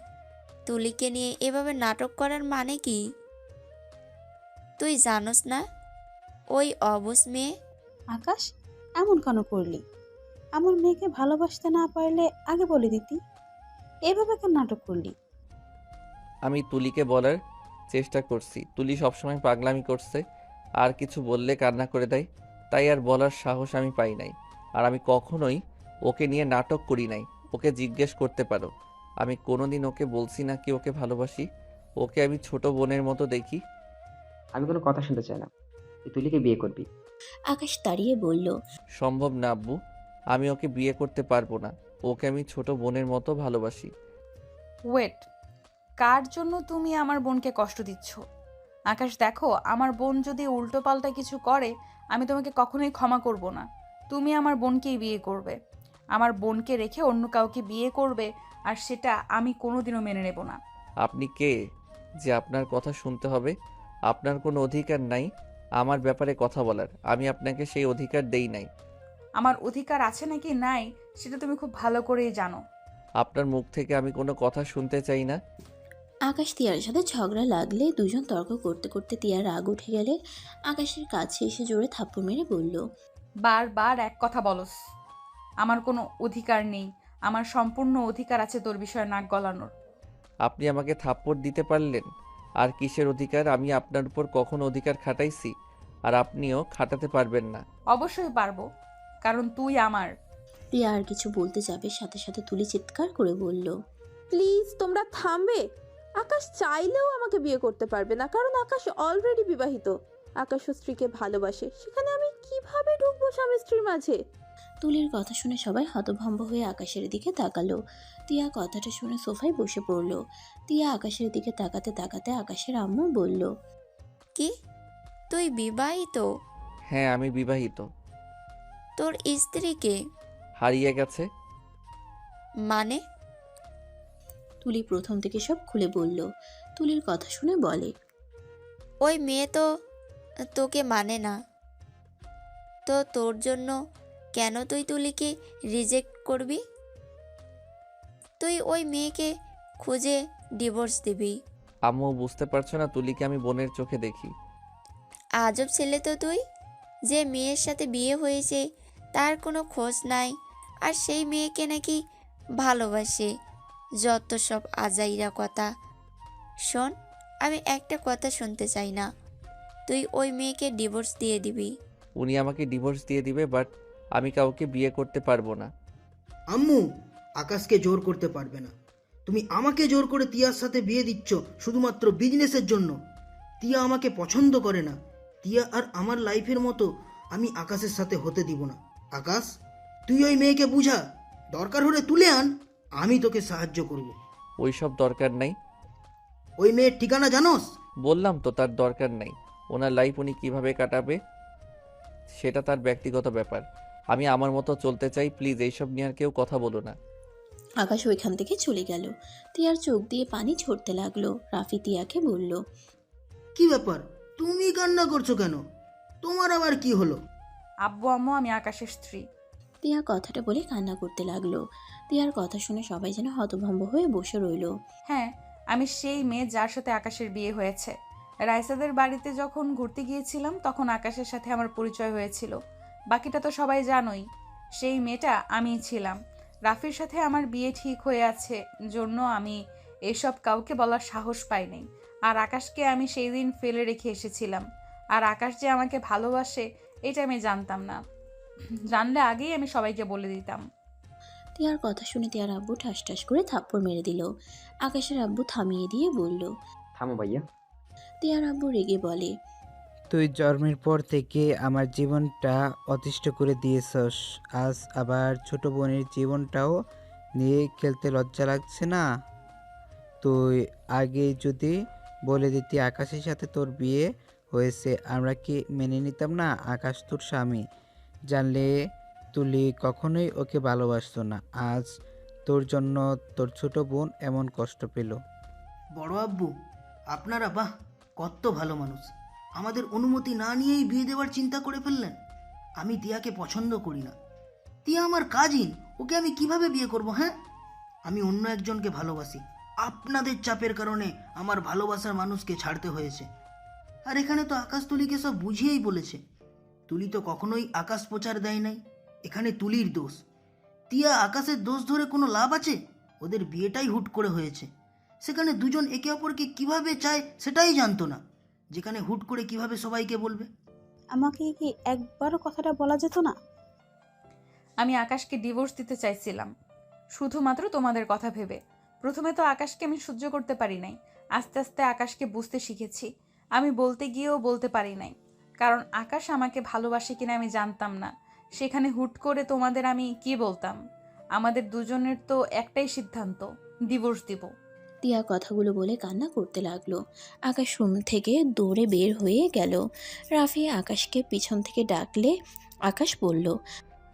তুলিকে নিয়ে এভাবে নাটক করার মানে কি? তুই জানোস না ওই অবুঝ মেয়ে? আকাশ, এমন কেন করলি? আমার মেয়েকে ভালোবাসতে না পারলে আগে বলে দিতি। এভাবে কেন নাটক করলি? আমি তুলিকে বলার চেষ্টা করছি, তুলি সবসময় পাগলামি করছে, আর কিছু বললে কান্না করে দেয়, তাই আর বলার সাহস আমি পাই নাই। আর আমি কখনোই ওকে নিয়ে নাটক করি নাই। ওকে জিজ্ঞেস করতে পারো, আমি কোনোদিন ওকে বলছি না কি ওকে ভালোবাসি। ওকে আমি ছোট বোনের মতো দেখি। আমি কোনো কথা শুনতে চাই না। তুই তুলিকে বিয়ে করবি? আকাশ দাঁড়িয়ে বলল, সম্ভব না আব্বু, আমি ওকে বিয়ে করতে পারবো না। ওকে আমি ছোট বোনের মতো ভালোবাসি। ওয়েট, কার জন্য তুমি আমার বোনকে কষ্ট দিচ্ছ? আকাশ দেখো, আমার বোন যদি উল্টোপাল্টা কিছু করে আমি তোমাকে কখনোই ক্ষমা করব না। তুমি আমার বোনকেই বিয়ে করবে, আমার বোনকে রেখে অন্য কাউকে বিয়ে করবে, আর সেটা আমি কোনোদিনও মেনে নেব না। আপনি কে যে আপনার কথা শুনতে হবে? আপনার কোনো অধিকার নাই আমার ব্যাপারে কথা বলার। আমি আপনাকে সেই অধিকার দেই নাই। আমার অধিকার আছে নাকি নাই সেটা তুমি খুব ভালো করেই জানো। আপনার মুখ থেকে আমি কোনো কথা শুনতে চাই না। আকাশ তিয়ার সাথে ঝগড়া লাগলে দুজন তর্ক করতে করতে তিয়ার রাগ উঠে গেলে আকাশের কাছে এসে জোরে থাপ্পড় মেরে বলল, বারবার এক কথা বলস। আমার কোনো অধিকার নেই। আমার সম্পূর্ণ অধিকার আছে তোর বিষয়ে নাক গলানোর। আপনি আমাকে থাপ্পড় দিতে পারলেন? আর কিসের অধিকার? আমি আপনার উপর কখনো অধিকার খাটাইছি? আর আপনিও খাটাতে পারবেন না। অবশ্যই পারবো, কারণ তুই আমার। তিয়া আর কিছু বলতে যাবে, সাথে সাথে তুলি চিৎকার করে বলল, প্লিজ তোমরা থামবে। আকাশ চাইলেও আমাকে বিয়ে করতে পারবে না, কারণ আকাশ অলরেডি বিবাহিত। আকাশ ও স্ত্রীকে ভালোবাসে, সেখানে আমি কিভাবে ঢুকবো স্বামী স্ত্রীর মাঝে? তুলির কথা শুনে সবাই হতভম্ব হয়ে আকাশের দিকে তাকালো। তিয়া কথাটা শুনে সোফায় বসে পড়ল। তিয়া আকাশের দিকে তাকাতে তাকাতে আকাশের আম্মু বলল, কি তুই বিবাহিত? হ্যাঁ, আমি বিবাহিত। তোর স্ত্রীকে? হারিয়ে গেছে। মানে? তুলি প্রথম থেকে সব খুলে বলল। তুলির কথা শুনে বলে, ওই মেয়ে তো তোকে মানে না। তো তোর জন্য কেন তুই তুলিকে রিজেক্ট করবি? তুই ওই মেয়েকে খুঁজে ডিভোর্স দিবি। আম্মু, বুঝতে পারছো না? তুলিকে আমি বোনের চোখে দেখি। আজব ছেলে তো তুই। যে মেয়ের সাথে বিয়ে হয়েছে তার কোনো খোঁজ নাই, আর সেই মেয়েকে নাকি ভালোবাসে। যত সব আজাইরা কথা। শোন, আমি একটা কথা শুনতে চাই না। তুই ওই মেয়েকে ডিভোর্স দিয়ে দিবি। উনি আমাকে ডিভোর্স দিয়ে দিবে, বাট আমি কাউকে বিয়ে করতে পারবো না। আম্মু, আকাশকে জোর করতে পারবে না। তুমি আমাকে জোর করে তিয়ার সাথে বিয়ে দিচ্ছ শুধুমাত্র বিজনেসের জন্য। তিয়া আমাকে পছন্দ করে না। তিয়া আর আমার লাইফের মতো আমি আকাশের সাথে হতে দিব না। আকাশ, তুই ওই মেয়েকে বুঝা, দরকার হলে তুলে আন, আমি তোকে সাহায্য করব। ওইসব দরকার নাই। ওই মেয়ের ঠিকানা জানোস? বললাম তো, তার দরকার নাই। ওনার লাইফ উনি কিভাবে কাটাবে সেটা তার ব্যক্তিগত ব্যাপার। আমি আমার মতো চলতে চাই। প্লিজ এইসব নিয়ে আর কেউ কথা বলো না। আকাশ ওইখান থেকে চলে গেল। তিয়ার চোখ দিয়ে পানি ঝরতে লাগলো। রাফি তিয়াকে বলল, কি ব্যাপার, তুমি কান্না করছো কেন? তোমার আবার কি হলো? আব্বু আম্মু, আমি আকাশের স্ত্রী। তিয়া কথাটা বলে কান্না করতে লাগলো। তিয়ার কথা শুনে সবাই যেন হতভম্ব হয়ে বসে রইল। হ্যাঁ, আমি সেই মেয়ে যার সাথে আকাশের বিয়ে হয়েছে। রাইসাদের বাড়িতে যখন ঘুরতে গিয়েছিলাম তখন আকাশের সাথে আমার পরিচয় হয়েছিল। বাকিটা তো সবাই জানোই। সেই মেয়েটা আমিই ছিলাম। রাফির সাথে আমার বিয়ে ঠিক হয়ে আছে জন্য আমি এসব কাউকে বলার সাহস পাইনি। আর আকাশকে আমি সেই দিন ফেলে রেখে এসেছিলাম। আর আকাশ যে আমাকে ভালোবাসে এটা আমি জানতাম না। জানলে আগেই আমি সবাইকে বলে দিতাম। তিয়ার কথা শুনে তিয়ার আব্বু ঠাস ঠাস করে থাপ্পড় মেরে দিল। আকাশের আব্বু থামিয়ে দিয়ে বলল, থামো ভাইয়া। তিয়ার আব্বু রেগে বলে, তুই জন্মের পর থেকে আমার জীবনটা অতিষ্ঠ করে দিয়েছস, আজ আবার ছোট বোনের জীবনটাও নিয়ে খেলতে লজ্জা লাগছে না? তুই আগে যদি বলে দিতি আকাশের সাথে তোর বিয়ে হয়েছে, আমরা কি মেনে নিতাম না? আকাশ তোর স্বামী। জানলে তুলি কখনোই ওকে ভালোবাসতো না। আজ তোর জন্য তোর ছোট বোন এমন কষ্ট পেল। বড় আব্বু, আপনারা বাহ, কত ভালো মানুষ। আমাদের অনুমতি না নিয়েই বিয়ে দেওয়ার চিন্তা করে ফেললেন। আমি তিয়াকে পছন্দ করি না। তিয়া আমার কাজিন, ওকে আমি কিভাবে বিয়ে করব? হ্যাঁ, আমি অন্য একজনকে ভালোবাসি। আপনাদের চাপের কারণে আমার ভালোবাসার মানুষকে ছাড়তে হয়েছে। আর এখানে তো আকাশ তুলিকে সব বুঝিয়েই বলেছে। তুলি তো কখনোই আকাশ প্রচার দেয় নাই। এখানে তুলির দোষ। তিয়া আকাশের দোষ ধরে কোনো লাভ আছে? ওদের বিয়েটাই হুট করে হয়েছে। সেখানে দুজন একে অপরকে কিভাবে চায় সেটাই জানতো না, যেখানে হুট করে কিভাবে সবাইকে বলবে। আমাকে কি একবারও কথাটা বলা যেত না? আমি আকাশকে ডিভোর্স দিতে চাইছিলাম শুধুমাত্র তোমাদের কথা ভেবে। প্রথমে তো আকাশকে আমি সহ্য করতে পারি নাই। আস্তে আস্তে আকাশকে বুঝতে শিখেছি। আমি বলতে গিয়েও বলতে পারি নাই, কারণ আকাশ আমাকে ভালোবাসে কিনা আমি জানতাম না। সেখানে হুট করে তোমাদের আমি কি বলতাম? আমাদের দুজনের তো একটাই সিদ্ধান্ত, ডিভোর্স দিব। তিয়া কথাগুলো বলে কান্না করতে লাগলো। আকাশ রুম থেকে দৌড়ে বের হয়ে গেল। রাফি আকাশকে পিছন থেকে ডাকলে আকাশ বলল,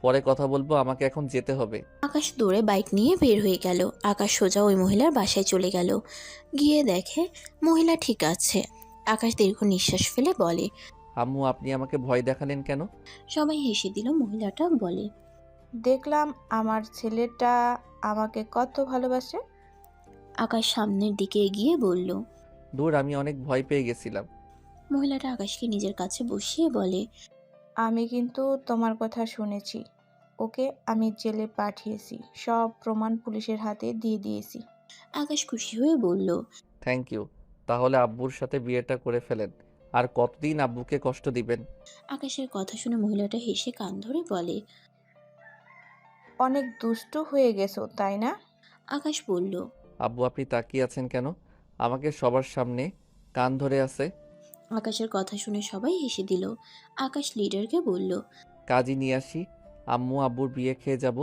পরে কথা বলবো, আমাকে এখন যেতে হবে। আকাশ দৌড়ে বাইক নিয়ে বের হয়ে গেল। আকাশ সোজা ওই মহিলার বাসায় চলে গেল। গিয়ে দেখে মহিলা ঠিক আছে। আকাশ দীর্ঘ নিঃশ্বাস ফেলে বলে, আম্মু, আপনি আমাকে ভয় দেখালেন কেন? সবাই হেসে দিল। মহিলাটা বলে, দেখলাম আমার ছেলেটা আমাকে কত ভালোবাসে। আকাশ সামনের দিকে এগিয়ে বলল। দূর, আমি অনেক ভয় পেয়ে গেছিলাম। মহিলাটা আকাশকে নিজের কাছে বসিয়ে বলে, আমি কিন্তু তোমার কথা শুনেছি। ওকে আমি জেলে পাঠিয়েছি, সব প্রমাণ পুলিশের হাতে দিয়ে দিয়েছি। আকাশ খুশি হয়ে বলল, থ্যাংক ইউ। তাহলে আব্বুর সাথে বিয়েটা করে ফেলেন। আর কতদিন আব্বুকে কষ্ট দিবেন? আকাশের কথা শুনে মহিলাটা হেসে কান ধরে বলে। অনেক দুষ্টু হয়ে গেছো তাই না? আকাশ বলল। আব্বু আপনি তাকিয়ে আছেন কেন? আমাকে সবার সামনে কান ধরে আছে। আকাশের কথা শুনে সবাই হেসে দিল। আকাশ লিডারকে বলল। কাজী নিয়ে আসি। আম্মু আব্বুর বিয়ে খেয়ে যাব,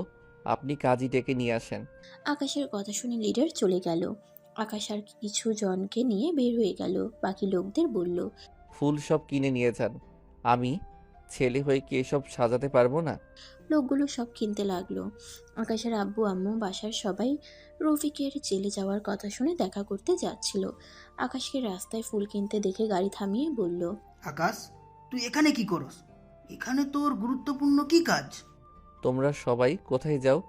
আপনি কাজী ডেকে নিয়ে আসেন। আকাশের কথা শুনে লিডার চলে গেল। আকাশ আর কিছু জনকে নিয়ে বের হয়ে গেল। বাকি লোকদের বলল। ফুল সব কিনে নিয়ে যান। আমি ছেলে হয়ে কি এসব সাজাতে পারবো না? লোকগুলো সব কিনতে লাগলো। আকাশের আব্বু আম্মু বাসার সবাই রফিকের জেলে যাওয়ার কথা শুনে দেখা করতে যাচ্ছিল। আকাশকে রাস্তায় ফুল কিনতে দেখে গাড়ি থামিয়ে বলল। আকাশ, তুই এখানে কি করস? এখানে তোর গুরুত্বপূর্ণ কি কাজ? তোমরা সবাই কোথায় যাও?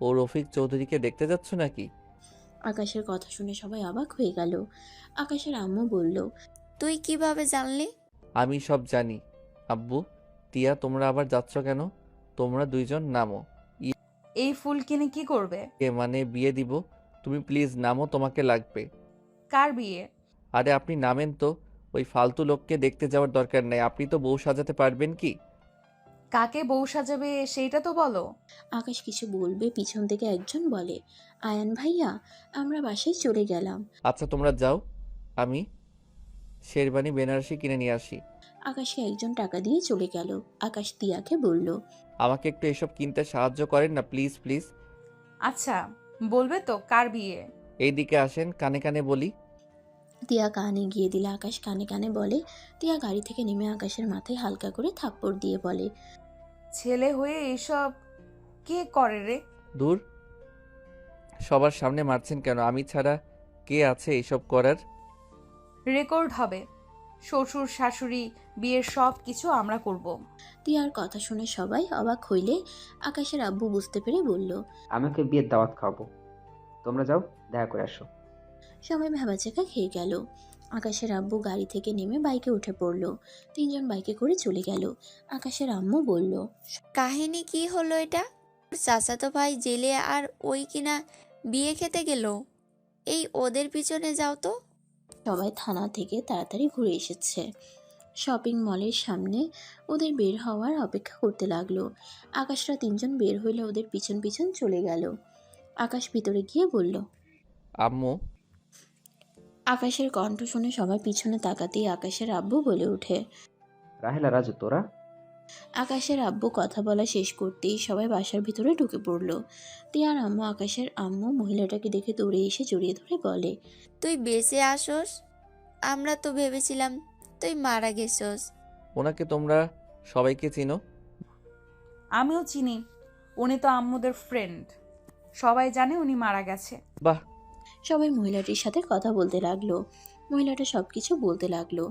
ও রফিক চৌধুরীকে দেখতে যাচ্ছ নাকি? আকাশের কথা শুনে সবাই অবাক হয়ে গেল। আকাশের আম্মু বলল। তুই কিভাবে জানলি? আমি সব জানি। আব্বু, তিয়া, তোমরা আবার যাচ্ছ কেন? তোমরা দুইজন নামো। এই ফুল কিনে কি করবে? মানে বিয়ে দিব। তুমি প্লিজ নামো, তোমাকে লাগবে। কার বিয়ে? আরে আপনি নামেন তো। ওই ফালতু লোককে দেখতে যাওয়ার দরকার নেই। আপনি তো বউ সাজাতে পারবেন কি? কাকে বউ সাজাবে সেইটা তো বলো। আকাশ কিছু বলবে, পিছন থেকে একজন বলে। আয়ান ভাইয়া, আমরা বাসায় চলে গেলাম। আচ্ছা তোমরা যাও, আমি শেরবানি বেনারসি কিনে নিয়ে আসি। আকাশকে একজন টাকা দিয়ে চলে গেল। আকাশ তিয়াকে বলল। আমাকে একটু এসব কিনতে সাহায্য করেন না প্লিজ প্লিজ। আচ্ছা বলবে তো কার বিয়ে? এইদিকে আসেন, কানে কানে বলি। তিয়া কানে গিয়ে দিলে আকাশ কানে কানে বলে। তিয়া গাড়ি থেকে নেমে আকাশের মাথায় হালকা করে থাপ্পড় দিয়ে বলে। ছেলে হয়ে এইসব কে করে রে? দূর, সবার সামনে মারছেন কেন? আমি ছাড়া কে আছে এইসব করার? রেকর্ড হবে। শ্বশুর শাশুড়ি বিয়ের সব কিছু আমরা করব। তিয়ার কথা শুনে সবাই অবাক হইলে আকাশের আব্বু বুঝতে পেরে বলল। আমাকে বিয়ের দাওয়াত খাওয়াবো। তোমরা যাও, দেখা করে আসো। সবাই ভেবাচাকা খেয়ে গেল। আকাশের আব্বু গাড়ি থেকে নেমে বাইকে উঠে পড়ল। তিনজন বাইকে করে চলে গেল। আকাশের আম্মু বলল। কাহিনী কি হলো এটা? চাচাতো ভাই জেলে আর ওই কিনা বিয়ে খেতে গেল। এই ওদের পিছনে যাও তো। সবাই থানা থেকে তাড়াতাড়ি ঘুরে এসেছে। শপিং মলের সামনে ওদের বের হওয়ার অপেক্ষা করতে লাগলো। আকাশরা তিনজন বের হইলে ওদের পিছন পিছন চলে গেল। আকাশ ভিতরে গিয়ে বলল। আম্মু। আকাশের কণ্ঠ শুনে সবাই পিছনে তাকাতেই আকাশের আব্বু বলে ওঠে। রাহেলা, রাজু, তোরা? আকাশের আব্বু কথা বলা শেষ করতেই সবাই বাসার ভিতরে ঢুকে পড়ল। তিয়ার আম্মু আকাশের আম্মু মহিলাটাকে দেখে দৌড়ে এসে জড়িয়ে ধরে বলে। তুই বেঁচে আসোস? আমরা তো ভেবেছিলাম তুই মারা গেছোস। ওনাকে তোমরা সবাইকে চিনো? আমিও চিনি। উনি তো আম্মুদের ফ্রেন্ড। সবাই জানে উনি মারা গেছে। বাহ। সবাই মহিলাটির সাথে কথা বলতে লাগলো। মহিলাটা সবকিছু বলতে লাগলো।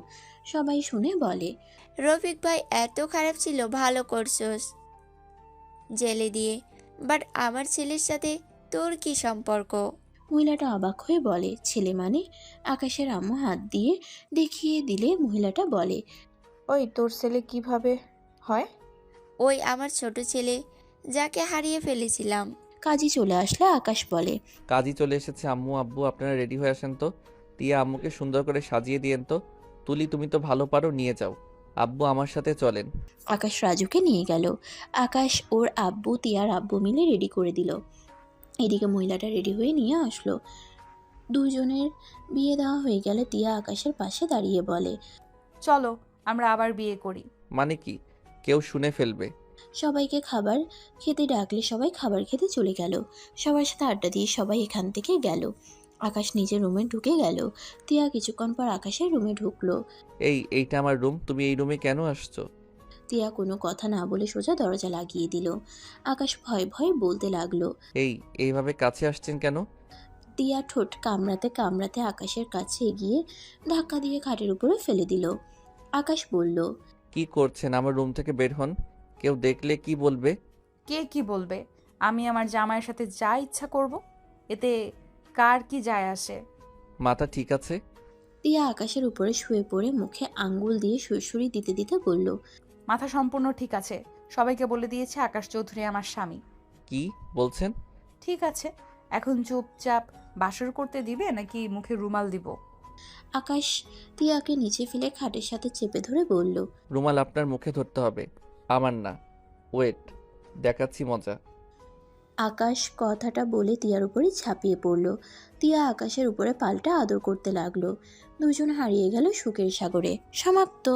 সবাই শুনে বলে। রফিক ভাই এত খারাপ ছিল, ভালো করছোস জেলে দিয়ে। বাট আমার ছেলের সাথে তোর কি সম্পর্ক? মহিলাটা অবাক হয়ে বলে। ছেলে মানে? আকাশের আম্মু হাত দিয়ে দেখিয়ে দিলে মহিলাটা বলে। ওই তোর ছেলে কিভাবে হয়? ওই আমার ছোট ছেলে, যাকে হারিয়ে ফেলেছিলাম। কাজী চলে আসলে আকাশ বলে। কাজী চলে এসেছে। আম্মু আব্বু আপনারা রেডি হয়ে আসেন তো। তিয়া আম্মুকে সুন্দর করে সাজিয়ে দিয়েন তো। তুলি তুমি তো ভালো পারো, নিয়ে যাও। আব্বু আমার সাথে চলেন। আকাশ রাজুকে নিয়ে গেল। আকাশ ওর আব্বু তিয়ার আব্বু মিলে রেডি করে দিল। এদিকে মহিলাটা রেডি হয়ে নিয়ে আসলো। দুজনের বিয়ে দেওয়া হয়ে গেলে তিয়া আকাশের পাশে দাঁড়িয়ে বলে। চলো আমরা আবার বিয়ে করি। মানে কি? কেউ শুনে ফেলবে। সবাইকে খাবার খেতে ডাকলে সবাই খাবার খেতে চলে গেল। সবার সাথে আড্ডা দিয়ে সবাই এখান থেকে গেল। আকাশ নিজের রুমে ঢুকে গেল। তিয়া কিছুক্ষণ পর আকাশের রুমে ঢুকলো। এইটা আমার রুম, তুমি এই রুমে কেন আসছো? তিয়া কোনো কথা না বলে সোজা দরজা লাগিয়ে দিল। আকাশ ভয় ভয় বলতে লাগলো। এইভাবে কাছে আসছেন কেন? তিয়া ঠোঁট কামড়াতে কামড়াতে আকাশের কাছে এগিয়ে ধাক্কা দিয়ে খাটের উপরে ফেলে দিল। আকাশ বলল। কি করছেন? আমার রুম থেকে বের হন। কেউ দেখলে কি বলবে? কে কি বলবে? আমি আমার জামাইয়ের সাথে যা ইচ্ছা করব, এতে কার কি যায় আসে? মাথা ঠিক আছে? তিয়া আকাশের উপরে শুয়ে পড়ে মুখে আঙ্গুল দিয়ে সুরসুরি দিতে দিতে বলল। মাথা সম্পূর্ণ ঠিক আছে। সবাইকে বলে দিয়েছে আকাশ চৌধুরী আমার স্বামী। কি বলছেন? ঠিক আছে, এখন চুপচাপ বাসর করতে দিবে নাকি মুখে রুমাল দিব? আকাশ তিয়াকে নিচে ফেলে খাটের সাথে চেপে ধরে বলল, রুমাল আপনার মুখে ধরতে হবে, আমার না। ওয়েট, দেখাচ্ছি মজা। আকাশ কথাটা বলে তিয়ার উপরে ঝাঁপিয়ে পড়ল। তিয়া আকাশের উপরে পাল্টা আদর করতে লাগলো। দুজন হারিয়ে গেল সুখের সাগরে। সমাপ্ত।